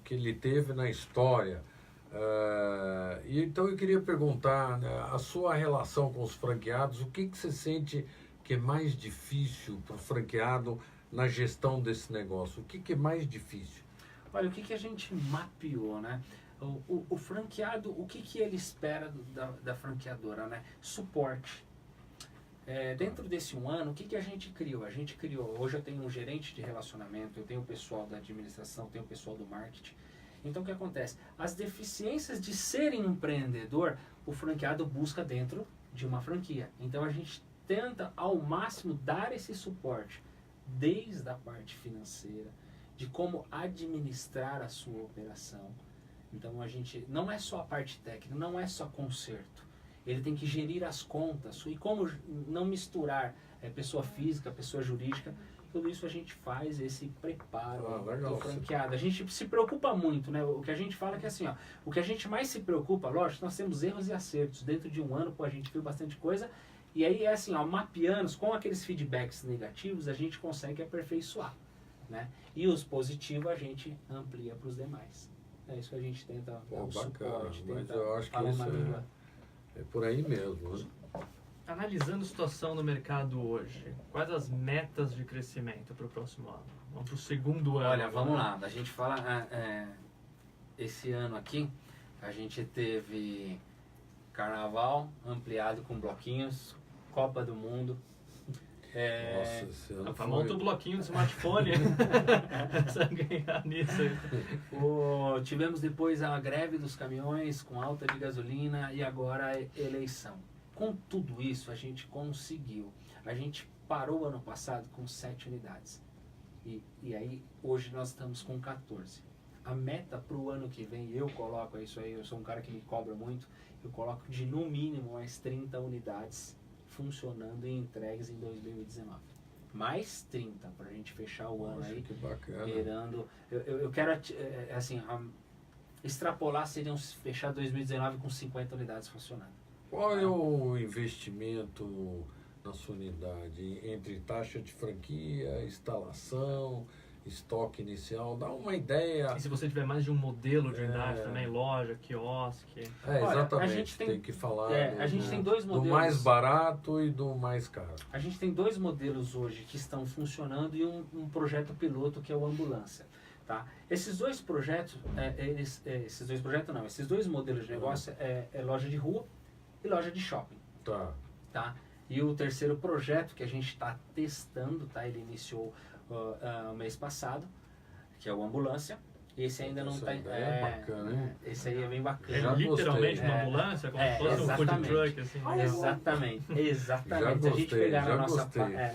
que ele teve na história. E então eu queria perguntar, né, a sua relação com os franqueados, o que você sente que é mais difícil para o franqueado na gestão desse negócio? O que é mais difícil? Olha, o que a gente mapeou, né? O franqueado, o que ele espera da franqueadora, né? Suporte. Dentro desse um ano, o que a gente criou? A gente criou, hoje eu tenho um gerente de relacionamento, eu tenho o pessoal da administração, tenho o pessoal do marketing. Então o que acontece? As deficiências de ser empreendedor, o franqueado busca dentro de uma franquia. Então a gente tenta ao máximo dar esse suporte, desde a parte financeira, de como administrar a sua operação. Então a gente, não é só a parte técnica, não é só conserto. Ele tem que gerir as contas e como não misturar pessoa física, pessoa jurídica. Tudo isso a gente faz, esse preparo legal. do franqueado. A gente se preocupa muito, né? O que a gente fala é que assim, ó, o que a gente mais se preocupa, lógico, nós temos erros e acertos. Dentro de um ano, a gente viu bastante coisa. E aí é assim, ó, mapeando, com aqueles feedbacks negativos, a gente consegue aperfeiçoar, né? E os positivos a gente amplia para os demais. É isso que a gente tenta dar um Bacana, suporte, mas tenta eu acho que falar isso uma língua. é por aí mesmo, né? Analisando a situação no mercado hoje, quais as metas de crescimento para o próximo ano? Vamos para o segundo ano. Olha, vamos lá. A gente fala, esse ano aqui, a gente teve Carnaval ampliado com bloquinhos, Copa do Mundo. Nossa, esse ano Monta o bloquinho do smartphone. Precisa ganhar nisso aí. Tivemos depois a greve dos caminhões com alta de gasolina e agora a eleição. Com tudo isso, a gente conseguiu. A gente parou ano passado com 7 unidades. E aí, hoje nós estamos com 14. A meta para o ano que vem, eu coloco isso aí, eu sou um cara que me cobra muito, eu coloco de no mínimo mais 30 unidades funcionando e entregues em 2019. Mais 30 para a gente fechar o ano aí. Que bacana. Beirando. Eu quero, assim, extrapolar seriam fechar 2019 com 50 unidades funcionando. Qual é o investimento na sua unidade entre taxa de franquia, instalação estoque inicial, dá uma ideia. E se você tiver mais de um modelo de unidade também, loja, quiosque. Exatamente, Olha, a gente tem que falar a gente tem dois modelos. do mais barato e do mais caro. A gente tem 2 modelos hoje que estão funcionando e um projeto piloto que é o Ambulância. Tá? Esses 2 projetos, esses 2 modelos de negócio é loja de rua e loja de shopping. Tá? E o terceiro projeto que a gente está testando, tá? Ele iniciou mês passado, que é o Ambulância. Esse ainda não está. Bacana, hein? Esse aí é bem bacana. É literalmente uma ambulância, como se fosse um food truck, assim. Exatamente. Se a gente pegar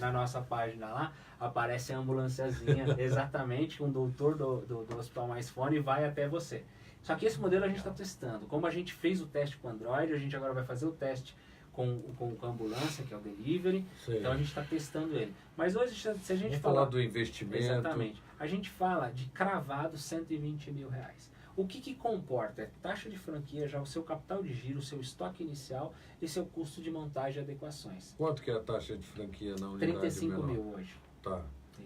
na nossa página lá, aparece a ambulanciazinha, exatamente, com o doutor do Hospital Mais Fone e vai até você. Só que esse modelo a gente está testando. Como a gente fez o teste com o Android, a gente agora vai fazer o teste com a ambulância, que é o delivery. Sim. Então a gente está testando ele. Mas hoje, se a gente falar do investimento. Exatamente. A gente fala de cravado R$120 mil. O que comporta? É taxa de franquia, já o seu capital de giro, o seu estoque inicial e seu custo de montagem e adequações. Quanto que é a taxa de franquia na unidade 35 menor? mil hoje. Tá.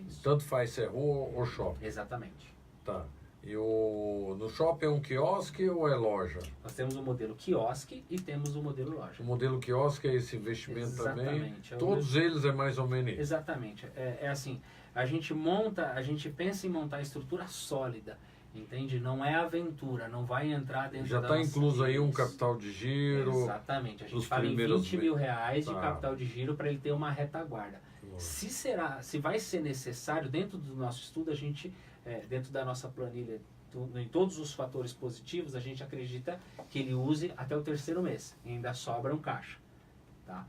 Isso. Tanto faz se é rua ou shopping. Exatamente. Tá. E no shopping é um quiosque ou é loja? Nós temos o modelo quiosque e temos o modelo loja. O modelo quiosque é esse investimento também? Exatamente. Todos eles é mais ou menos isso? Exatamente. É assim, a gente pensa em montar a estrutura sólida, entende? Não é aventura, não vai entrar dentro Já da está incluso aí um capital de giro? Exatamente. A gente fala em R$20 mil de capital de giro para ele ter uma retaguarda. Se vai ser necessário, dentro do nosso estudo, a gente, dentro da nossa planilha, em todos os fatores positivos, a gente acredita que ele use até o 3º mês. E ainda sobra um caixa. Tá?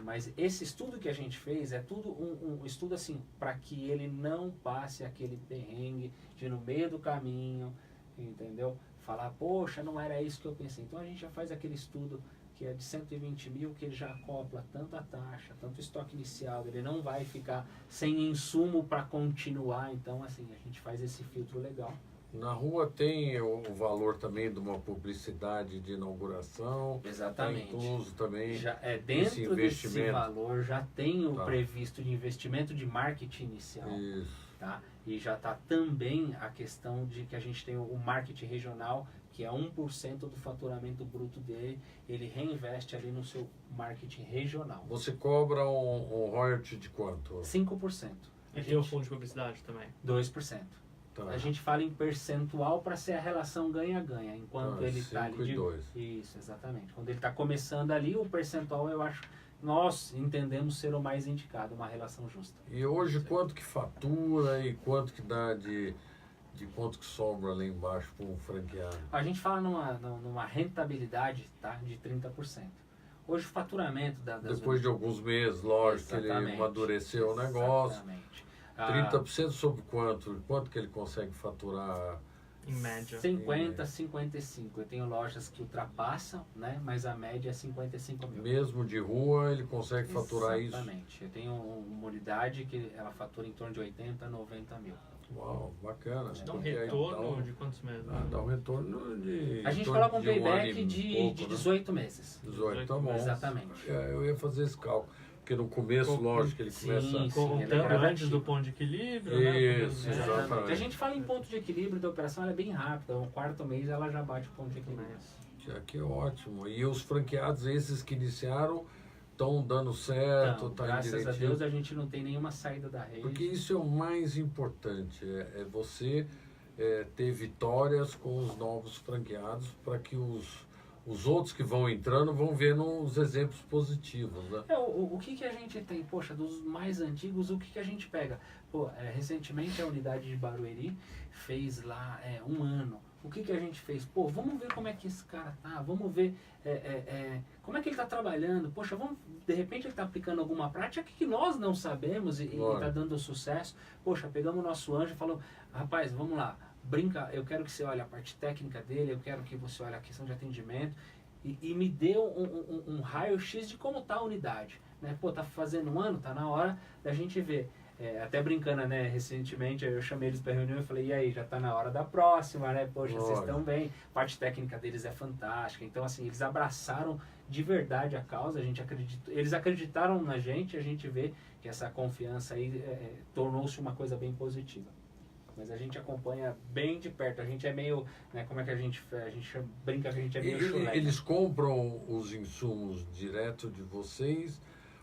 Mas esse estudo que a gente fez é tudo um estudo assim, para que ele não passe aquele perrengue de no meio do caminho, entendeu? Falar, poxa, não era isso que eu pensei. Então a gente já faz aquele estudo que é de 120 mil, que ele já acopla tanto a taxa, tanto o estoque inicial, ele não vai ficar sem insumo para continuar. Então, assim, a gente faz esse filtro legal. Na rua tem o valor também de uma publicidade de inauguração. Exatamente. Tá incluso também dentro desse valor já tem o previsto de investimento de marketing inicial. Isso. Tá? E já está também a questão de que a gente tem o marketing regional, que é 1% do faturamento bruto dele, ele reinveste ali no seu marketing regional. Você cobra um royalty de quanto? 5%. E tem o fundo de publicidade também? 2%. Tá. A gente fala em percentual para ser a relação ganha-ganha, enquanto ele está ali. 5 e 2. Isso, exatamente. Quando ele está começando ali, o percentual eu acho, nós entendemos ser o mais indicado, uma relação justa. E hoje quanto que fatura e quanto que dá de quanto que sobra lá embaixo para um franqueado? A gente fala numa rentabilidade, tá, de 30%. Hoje o faturamento depois de alguns meses, lógico, que ele amadureceu o negócio. Exatamente. 30% sobre quanto? Quanto que ele consegue faturar? Em média. 50, 55. Eu tenho lojas que ultrapassam, né? Mas a média é 55 mil. Mesmo de rua, ele consegue faturar isso? Exatamente. Eu tenho uma unidade que ela fatura em torno de 80, 90 mil. Uau, bacana. Dá um retorno de quantos meses? Dá um retorno de... A gente coloca um payback de 18 meses. 18, tá bom. Exatamente. Eu ia fazer esse cálculo. Porque no começo, lógico, ele começa... Contando antes do ponto de equilíbrio, isso, né? exatamente. A gente fala em ponto de equilíbrio da operação, ela é bem rápida. No 4º mês ela já bate o ponto de equilíbrio. Que é ótimo. E os franqueados, esses que iniciaram, estão dando certo, Então, tá graças direitinho. a Deus a gente não tem nenhuma saída da rede. Porque isso é o mais importante, é você ter vitórias com os novos franqueados para que os outros que vão entrando vão vendo os exemplos positivos, né? O que a gente tem? Poxa, dos mais antigos, o que a gente pega? Recentemente a unidade de Barueri fez lá 1 ano. O que a gente fez? Vamos ver como é que esse cara tá, vamos ver como é que ele está trabalhando. Poxa, de repente ele está aplicando alguma prática que nós não sabemos e está dando sucesso. Poxa, pegamos o nosso anjo e falamos, rapaz, vamos lá, brinca, eu quero que você olhe a parte técnica dele, eu quero que você olhe a questão de atendimento e me dê um raio-x de como está a unidade. Né? Tá fazendo 1 ano, tá na hora da gente ver. Até brincando, né, recentemente eu chamei eles para reunião e falei, e aí, já tá na hora da próxima, né, poxa, vocês estão bem, a parte técnica deles é fantástica, então assim, eles abraçaram de verdade a causa, eles acreditaram na gente, a gente vê que essa confiança aí tornou-se uma coisa bem positiva. mas a gente acompanha bem de perto. A gente é meio, né, como é que a gente brinca que a gente é meio chulé. Eles compram os insumos direto de vocês,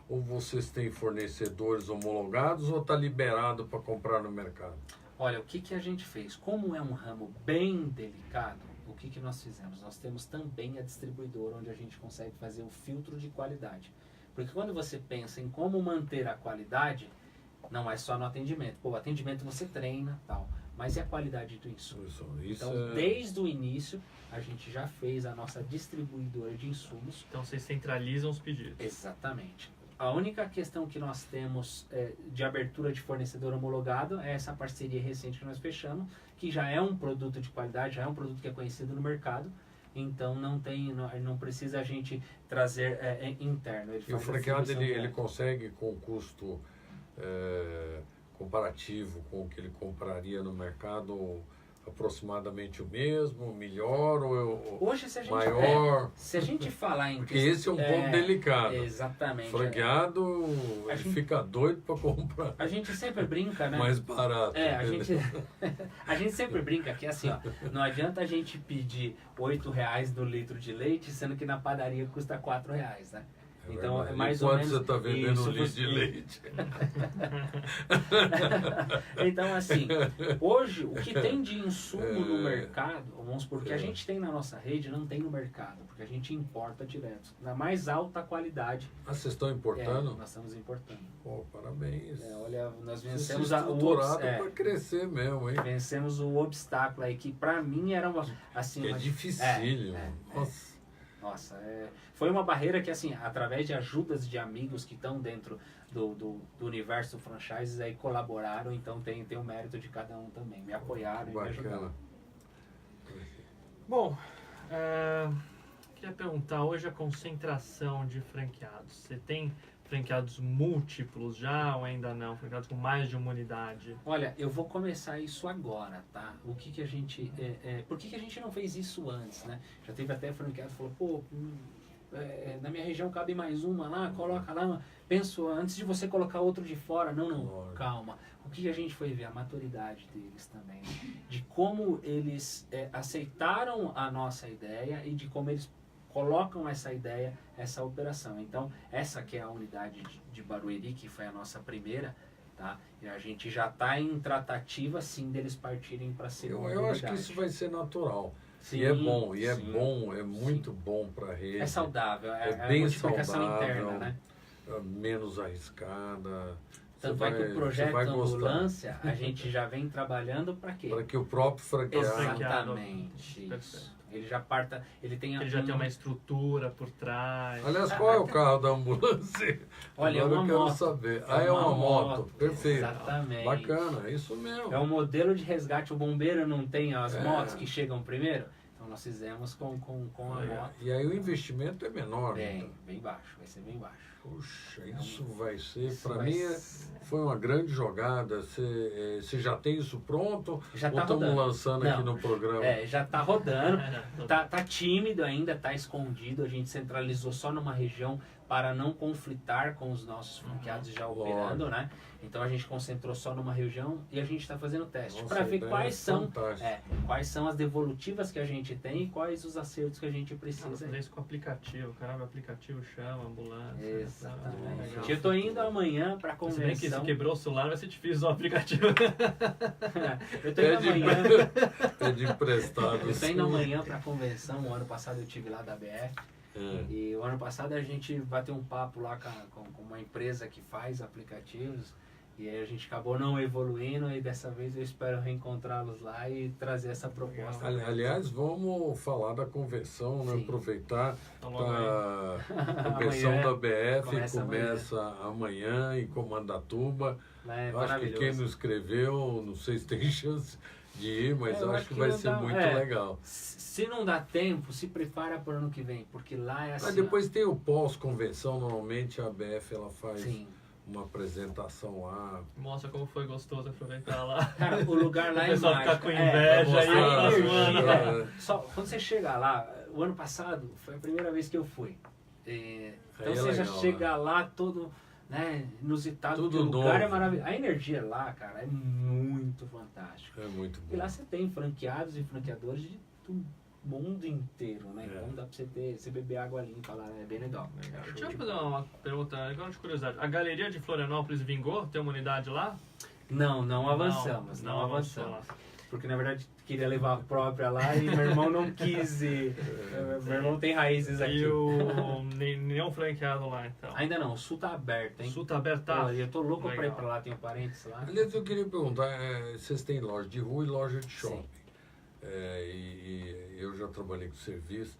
ou vocês têm fornecedores homologados, ou está liberado para comprar no mercado? Olha, o que a gente fez? Como é um ramo bem delicado, o que nós fizemos? Nós temos também a distribuidora, onde a gente consegue fazer o filtro de qualidade. Porque quando você pensa em como manter a qualidade, não é só no atendimento. Pô, o atendimento você treina, tal, mas e a qualidade do insumo? Então, desde o início, a gente já fez a nossa distribuidora de insumos. Então, vocês centralizam os pedidos. Exatamente. A única questão que nós temos de abertura de fornecedor homologado é essa parceria recente que nós fechamos, que já é um produto de qualidade, já é um produto que é conhecido no mercado, então não precisa a gente trazer interno. E o franqueado ele consegue com custo comparativo com o que ele compraria no mercado aproximadamente o mesmo, melhor ou hoje, se a gente, maior? Se a gente falar em porque esse é um ponto delicado. Exatamente. Franqueado, ele fica doido para comprar. A gente sempre brinca, né? Mais barato. A gente sempre brinca que assim, ó, não adianta a gente pedir R$8 do litro de leite, sendo que na padaria custa R$4, né? Então, é mais ou menos. Quanto você está vendendo um litro de leite? Então, assim, hoje, o que tem de insumo no mercado, vamos supor, que a gente tem na nossa rede, não tem no mercado, porque a gente importa direto. Na mais alta qualidade. Ah, vocês estão importando? Nós estamos importando. Pô, parabéns. Olha, nós vencemos para crescer mesmo, hein? Vencemos o obstáculo aí, que pra mim era uma. Assim, dificílimo. Nossa, foi uma barreira que, assim, através de ajudas de amigos que estão dentro do universo franchises, aí colaboraram, então tem o mérito de cada um também. Me apoiaram e me ajudaram. Bom, queria perguntar, hoje a concentração de franqueados, você tem franqueados múltiplos já ou ainda não? Franqueados com mais de uma unidade? Olha, eu vou começar isso agora, tá? O que a gente... por que a gente não fez isso antes, né? Já teve até franqueado que falou, pô, na minha região cabe mais uma lá, coloca lá. Penso, antes de você colocar outro de fora, não, calma. O que a gente foi ver? A maturidade deles também. De como eles aceitaram a nossa ideia e de como eles colocam essa ideia, essa operação. Então, essa que é a unidade de Barueri, que foi a nossa primeira, tá? E a gente já está em tratativa, sim, deles partirem para a segunda Eu acho que isso vai ser natural. Sim, e é bom, e é bom, é muito bom para a rede. É saudável, é bem multiplicação saudável, interna, né? Menos arriscada. Tanto é que o projeto Ambulância, a gente já vem trabalhando para quê? Para que o próprio franqueado... Exatamente, isso. Ele já parta, ele tem uma estrutura por trás. Aliás, qual é o carro da ambulância? Olha, agora é uma eu quero moto. saber. É uma moto. Perfeito. Exatamente. Bacana, é isso mesmo. É um modelo de resgate. O bombeiro não tem as motos que chegam primeiro? Então nós fizemos com a moto. E aí o investimento é menor. Bem baixo, vai ser bem baixo. Puxa, isso vai ser, para mim, foi uma grande jogada. Você já tem isso pronto? Já ou estamos lançando aqui no programa? Já está rodando. Tá tímido ainda, está escondido. A gente centralizou só numa região para não conflitar com os nossos franqueados já operando, né? Então a gente concentrou só numa região e a gente está fazendo teste para ver quais são as devolutivas que a gente tem e quais os acertos que a gente precisa. Fazer isso com o aplicativo, caramba, o aplicativo chama, ambulância. Exatamente. Eu tô indo amanhã para a convenção. Se bem que se quebrou o celular vai ser difícil usar o aplicativo. Eu tô indo amanhã. Pede emprestado. Eu tô indo amanhã para a convenção. O ano passado eu tive lá da BF. E o ano passado a gente bateu um papo lá com uma empresa que faz aplicativos e aí a gente acabou não evoluindo e dessa vez eu espero reencontrá-los lá e trazer essa proposta. Aliás, vamos falar da convenção, né? Aproveitar a convenção da BF começa amanhã em Comandatuba. Acho que quem não escreveu, não sei se tem chance de ir, mas eu acho que vai ser muito legal. Se não dá tempo, se prepara para o ano que vem, porque lá é assim... Mas depois tem o pós-convenção, normalmente a BF ela faz uma apresentação lá. Mostra como foi gostoso aproveitar lá. Cara, o lugar lá é mágico. O pessoal ficar com inveja aí. Só quando você chega lá, o ano passado foi a primeira vez que eu fui. Então você já chega lá todo... né, inusitado, Tudo porque o lugar novo. é maravilhoso. A energia lá, cara, é muito fantástica. É muito E bom. lá você tem franqueados e franqueadores do mundo inteiro, né? É. Então dá pra você beber água limpa lá, é bem legal. Legal. Show Deixa eu de fazer bola. uma pergunta agora de curiosidade. A Galeria de Florianópolis vingou? Tem uma unidade lá? Não avançamos, não avançou avançamos. Porque na verdade queria levar a própria lá e meu irmão não quis ir. Meu irmão tem raízes aqui. E o nenhum franqueado lá, então. Ainda não, o sul tá aberto, hein? O sul tá aberto, tá? Pô, eu tô louco pra ir Legal. pra lá, tenho parentes lá. Aliás, eu queria perguntar, vocês têm loja de rua e loja de shopping. E eu já trabalhei com serviço.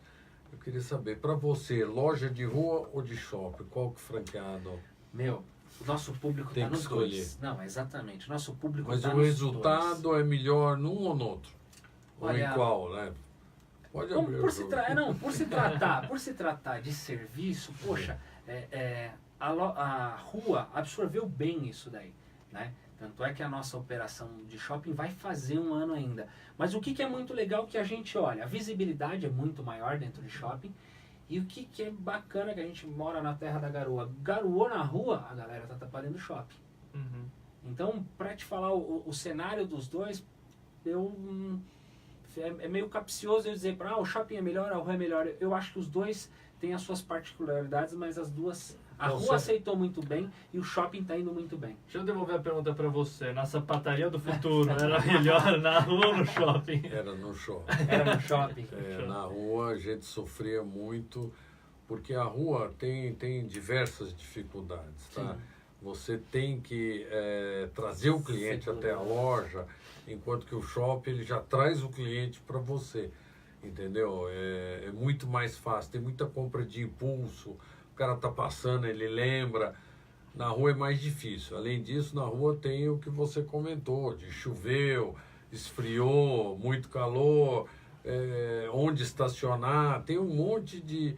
Eu queria saber, para você, loja de rua ou de shopping, qual que é franqueado? Meu, o nosso público Tem tá que nos escolher. dois. Não, exatamente. O nosso público Mas tá o nos resultado dois. é melhor num ou no outro? Ou Olha, em qual, né? Pode abrir o jogo. Por se tratar de serviço, poxa, a rua absorveu bem isso daí, né? Tanto é que a nossa operação de shopping vai fazer um ano ainda. Mas o que é muito legal que a gente olha, a visibilidade é muito maior dentro de shopping. E o que é bacana que a gente mora na terra da garoa. Garoou na rua, a galera tá trabalhando shopping. Uhum. Então, para te falar o cenário dos dois, é meio capcioso eu dizer para o shopping é melhor, a rua é melhor. Eu acho que os dois têm as suas particularidades, mas as duas... A Não, rua só- aceitou muito bem e o shopping está indo muito bem. Deixa eu devolver a pergunta pra você. Na sapataria do futuro, era melhor na rua ou no shopping? Era no shopping. Era no shopping. Na rua a gente sofria muito, porque a rua tem diversas dificuldades, tá? Sim. Você tem que trazer o cliente até a loja, enquanto que o shopping ele já traz o cliente para você, entendeu? É muito mais fácil, tem muita compra de impulso, o cara tá passando, ele lembra. Na rua é mais difícil. Além disso, na rua tem o que você comentou, de choveu, esfriou, muito calor, onde estacionar, tem um monte de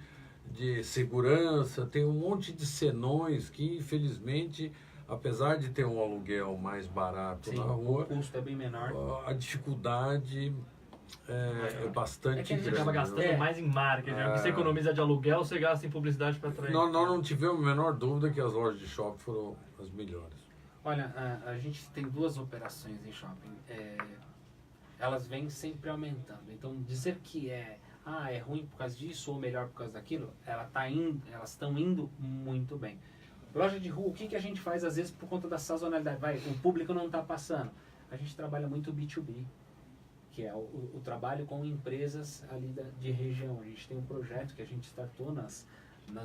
segurança, tem um monte de senões que, infelizmente, apesar de ter um aluguel mais barato Sim, na o rua, custo é bem menor. a dificuldade é bastante É que a gente grande. Acaba né? gastando mais em marketing. O que você economiza de aluguel, você gasta em publicidade para atrair. Nós não tivemos a menor dúvida que as lojas de shopping foram as melhores. Olha, a gente tem duas operações em shopping. Elas vêm sempre aumentando. Então, dizer que é ruim por causa disso ou melhor por causa daquilo, elas estão indo muito bem. Loja de rua, o que a gente faz às vezes por conta da sazonalidade? O público não está passando. A gente trabalha muito B2B, que é o trabalho com empresas ali de região. A gente tem um projeto que a gente startou nas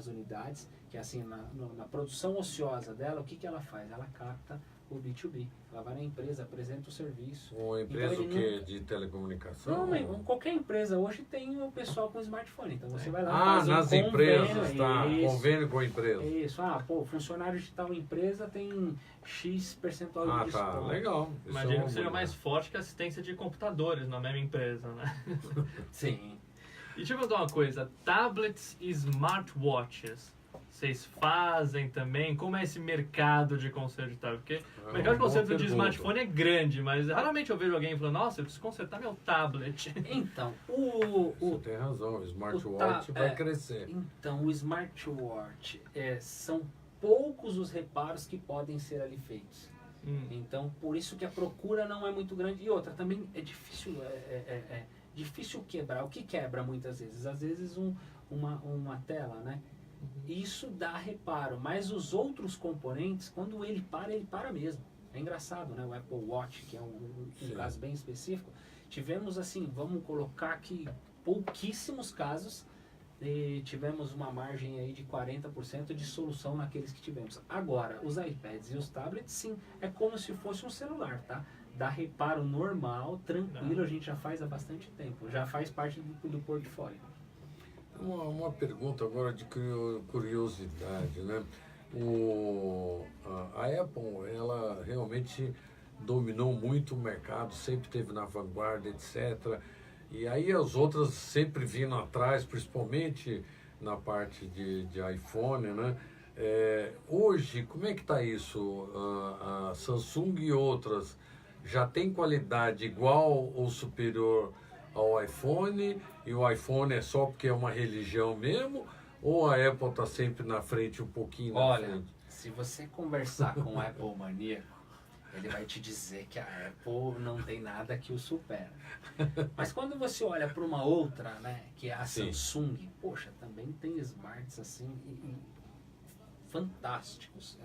unidades, que é assim, na produção ociosa dela, o que ela faz? Ela capta o B2B. Ela vai na empresa, apresenta o serviço. Uma empresa Então, o quê? De telecomunicação? Não, mas qualquer empresa hoje tem o pessoal com smartphone. Então você vai lá Ah, faz nas convênio, empresas, tá. isso. Convênio com a empresa. Isso, o funcionário de tal empresa tem X percentual de Ah, desconto. tá. Legal. Isso Imagino uma que seja boa mais ideia. forte que a assistência de computadores na mesma empresa, né? Sim. E deixa eu perguntar uma coisa. Tablets e smartwatches, vocês fazem também? Como é esse mercado de conserto de tablet? Porque o mercado de boa conserto de pergunta. smartphone é grande, mas raramente eu vejo alguém falando, nossa, eu preciso consertar meu tablet. Então, Você tem razão, o smartwatch vai crescer. Então, o smartwatch, são poucos os reparos que podem ser ali feitos. Então, por isso que a procura não é muito grande. E outra, também é difícil, difícil quebrar. O que quebra muitas vezes? Às vezes uma tela, né? Isso dá reparo, mas os outros componentes, quando ele para mesmo. É engraçado, né? O Apple Watch, que é um caso bem específico, tivemos assim, vamos colocar aqui, pouquíssimos casos, e tivemos uma margem aí de 40% de solução naqueles que tivemos. Agora, os iPads e os tablets, sim, é como se fosse um celular, tá? Dá reparo normal, tranquilo, a gente já faz há bastante tempo, já faz parte do portfólio. Uma pergunta agora de curiosidade, né? A Apple, ela realmente dominou muito o mercado, sempre esteve na vanguarda, etc. E aí as outras sempre vindo atrás, principalmente na parte de iPhone, né? Hoje, como é que está isso? A Samsung e outras já tem qualidade igual ou superior ao iPhone, e o iPhone é só porque é uma religião mesmo, ou a Apple está sempre na frente, um pouquinho na frente? Se você conversar com um Apple maníaco, ele vai te dizer que a Apple não tem nada que o supera. Mas quando você olha para uma outra, né, que é a Samsung, poxa, também tem smarts assim fantásticos.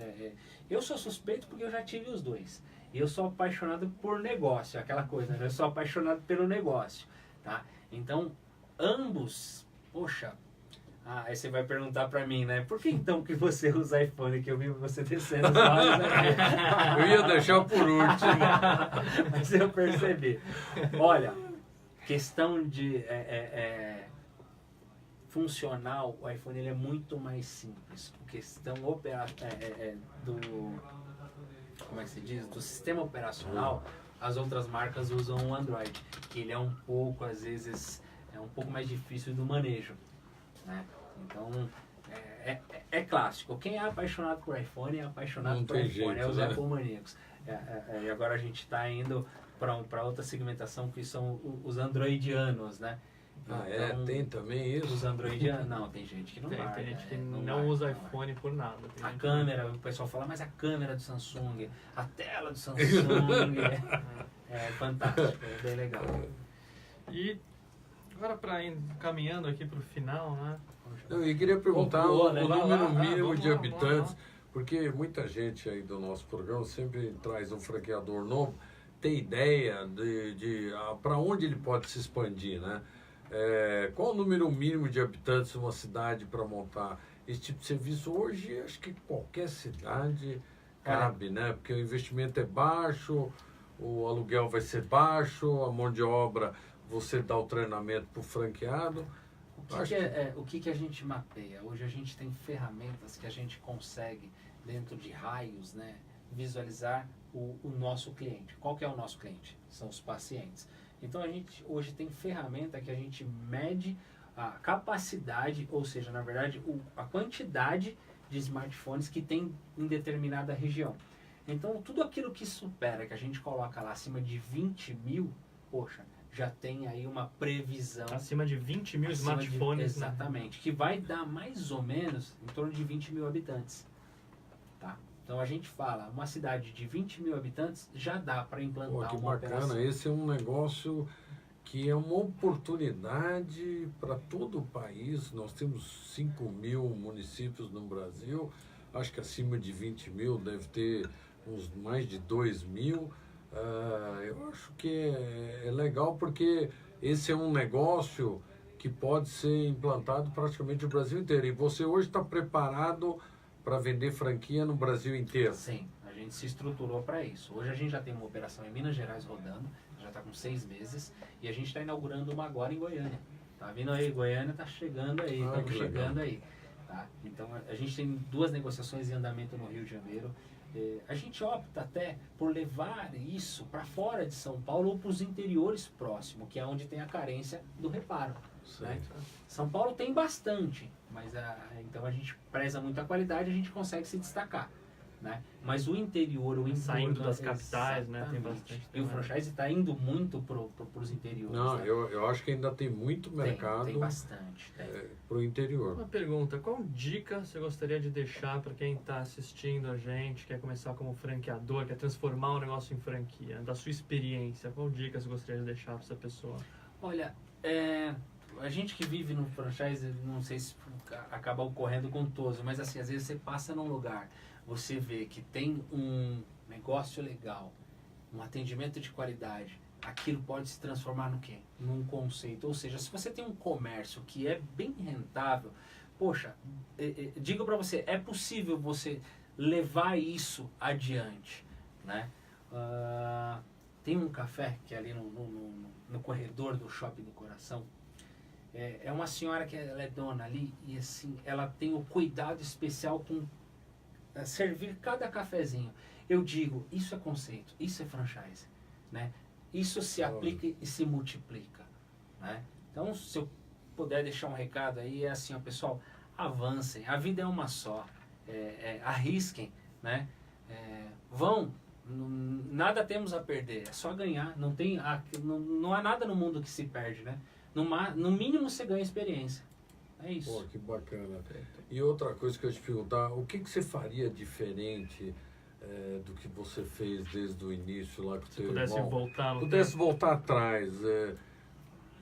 Eu sou suspeito porque eu já tive os dois. Eu sou apaixonado por negócio, aquela coisa, né? Eu sou apaixonado pelo negócio, tá? Então, ambos, poxa... aí você vai perguntar pra mim, né? Por que então que você usa iPhone? Que eu vi você descendo os olhos aqui. Eu ia deixar por último. Mas eu percebi. Olha, questão de funcional, o iPhone ele é muito mais simples. Questão como é que se diz? Do sistema operacional, as outras marcas usam o Android, que ele é um pouco, às vezes, um pouco mais difícil do manejo, né? Então, é clássico. Quem é apaixonado por iPhone é apaixonado por iPhone, jeito, os né? Apple maníacos. E agora a gente está indo para outra segmentação, que são os androidianos, né? Então, tem também isso? Os androidianos, não, tem gente que não Tem larga, gente que não não larga, usa não iPhone por nada. Tem a gente câmera, o pessoal fala, mas a câmera do Samsung, a tela do Samsung, é fantástico, é bem legal. E agora para ir caminhando aqui para o final, né? Eu queria perguntar Boa, o né? número mínimo vamos de lá, habitantes, vamos lá. porque muita gente aí do nosso programa sempre traz um franqueador novo, tem ideia de para onde ele pode se expandir, né? Qual o número mínimo de habitantes de uma cidade para montar esse tipo de serviço? Hoje, acho que qualquer cidade cabe, né? Porque o investimento é baixo, o aluguel vai ser baixo, a mão de obra, você dá o treinamento para o franqueado. O que a gente mapeia? Hoje a gente tem ferramentas que a gente consegue, dentro de raios, né, visualizar o nosso cliente. Qual que é o nosso cliente? São os pacientes. Então a gente hoje tem ferramenta que a gente mede a capacidade, ou seja, na verdade, a quantidade de smartphones que tem em determinada região. Então tudo aquilo que supera, que a gente coloca lá acima de 20 mil, poxa, já tem aí uma previsão. Acima de 20 mil smartphones. Exatamente, que vai dar mais ou menos em torno de 20 mil habitantes. Tá? Então a gente fala, uma cidade de 20 mil habitantes já dá para implantar que uma bacana. operação. Esse é um negócio que é uma oportunidade para todo o país. Nós temos 5 mil municípios no Brasil, acho que acima de 20 mil deve ter uns mais de 2 mil. Eu acho que é legal porque esse é um negócio que pode ser implantado praticamente no Brasil inteiro. E você hoje está preparado para vender franquia no Brasil inteiro? Sim, a gente se estruturou para isso. Hoje a gente já tem uma operação em Minas Gerais rodando, já está com 6 meses, e a gente está inaugurando uma agora em Goiânia. Tá vindo aí, Goiânia está chegando aí, estamos chegando aí. Tá? Então a gente tem 2 negociações em andamento no Rio de Janeiro. A gente opta até por levar isso para fora de São Paulo ou para os interiores próximos, que é onde tem a carência do reparo. Né? São Paulo tem bastante, mas então a gente preza muito a qualidade, a gente consegue se destacar. Né? Mas o interior, o entorno... Saindo das capitais, né? Tem bastante. E o franchise está indo muito para os interiores. Não, né? eu acho que ainda tem muito mercado tem bastante. para o interior. Uma pergunta, qual dica você gostaria de deixar para quem está assistindo a gente, quer começar como franqueador, quer transformar um negócio em franquia, da sua experiência? Qual dica você gostaria de deixar para essa pessoa? Olha, a gente que vive no franchise, não sei se acaba ocorrendo com todos, mas assim, às vezes você passa num lugar, você vê que tem um negócio legal, um atendimento de qualidade, aquilo pode se transformar no quê? Num conceito. Ou seja, se você tem um comércio que é bem rentável, poxa, digo para você, é possível você levar isso adiante, né? Tem um café que é ali no corredor do Shopping do Coração. É uma senhora que ela é dona ali e assim, ela tem o cuidado especial com servir cada cafezinho. Eu digo, isso é conceito, isso é franchise, né? Isso se aplica e se multiplica, né? Então, se eu puder deixar um recado aí, é assim, ó, pessoal, avancem, a vida é uma só, arrisquem, né? Nada temos a perder, é só ganhar, não há nada no mundo que se perde, né? No mínimo você ganha experiência, É isso. Pô, que bacana. E outra coisa que eu ia te perguntar, o que você faria diferente do que você fez desde o início lá com o Se teu pudesse irmão? voltar no Pudesse tempo. voltar atrás,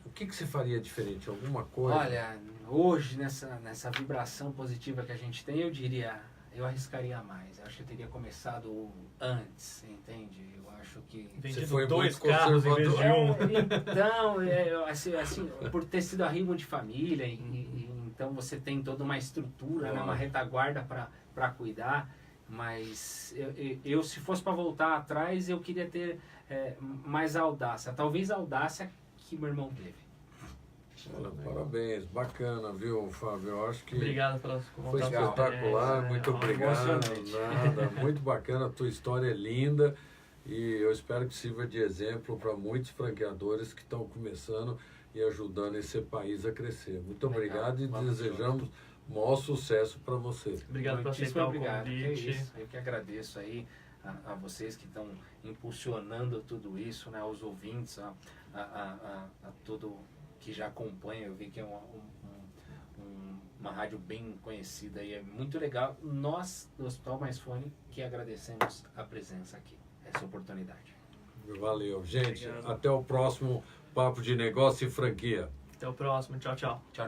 o que você faria diferente? Alguma coisa? Olha, hoje, nessa vibração positiva que a gente tem, eu diria, eu arriscaria mais. Eu acho que eu teria começado antes, entende? Eu acho que... Vendido foi 2 muito carros em vez de conservador. um. Então, assim, por ter sido arrimo de família, então você tem toda uma estrutura, né, uma retaguarda para cuidar, mas eu, se fosse para voltar atrás, eu queria ter mais audácia, talvez a audácia que meu irmão teve. Olha, parabéns, bacana, viu, Fábio? Eu acho que Obrigado pela foi contar a sua espetacular, experiência, muito né? obrigado. Emocionante. Nada, muito bacana, a tua história é linda e eu espero que sirva de exemplo para muitos franqueadores que estão começando e ajudando esse país a crescer. Muito Legal, obrigado e vamos desejamos maior sucesso para você. Obrigado por Muitíssimo aceitar o obrigado. Que é convite. isso. Eu que agradeço aí a vocês que estão impulsionando tudo isso, né, aos ouvintes, a tudo que já acompanha. Eu vi que é uma rádio bem conhecida e é muito legal. Nós, do Hospital Mais Fone, que agradecemos a presença aqui, essa oportunidade. Valeu, gente. Obrigado. Até o próximo Papo de Negócio e Franquia. Até o próximo. Tchau, tchau. Tchau.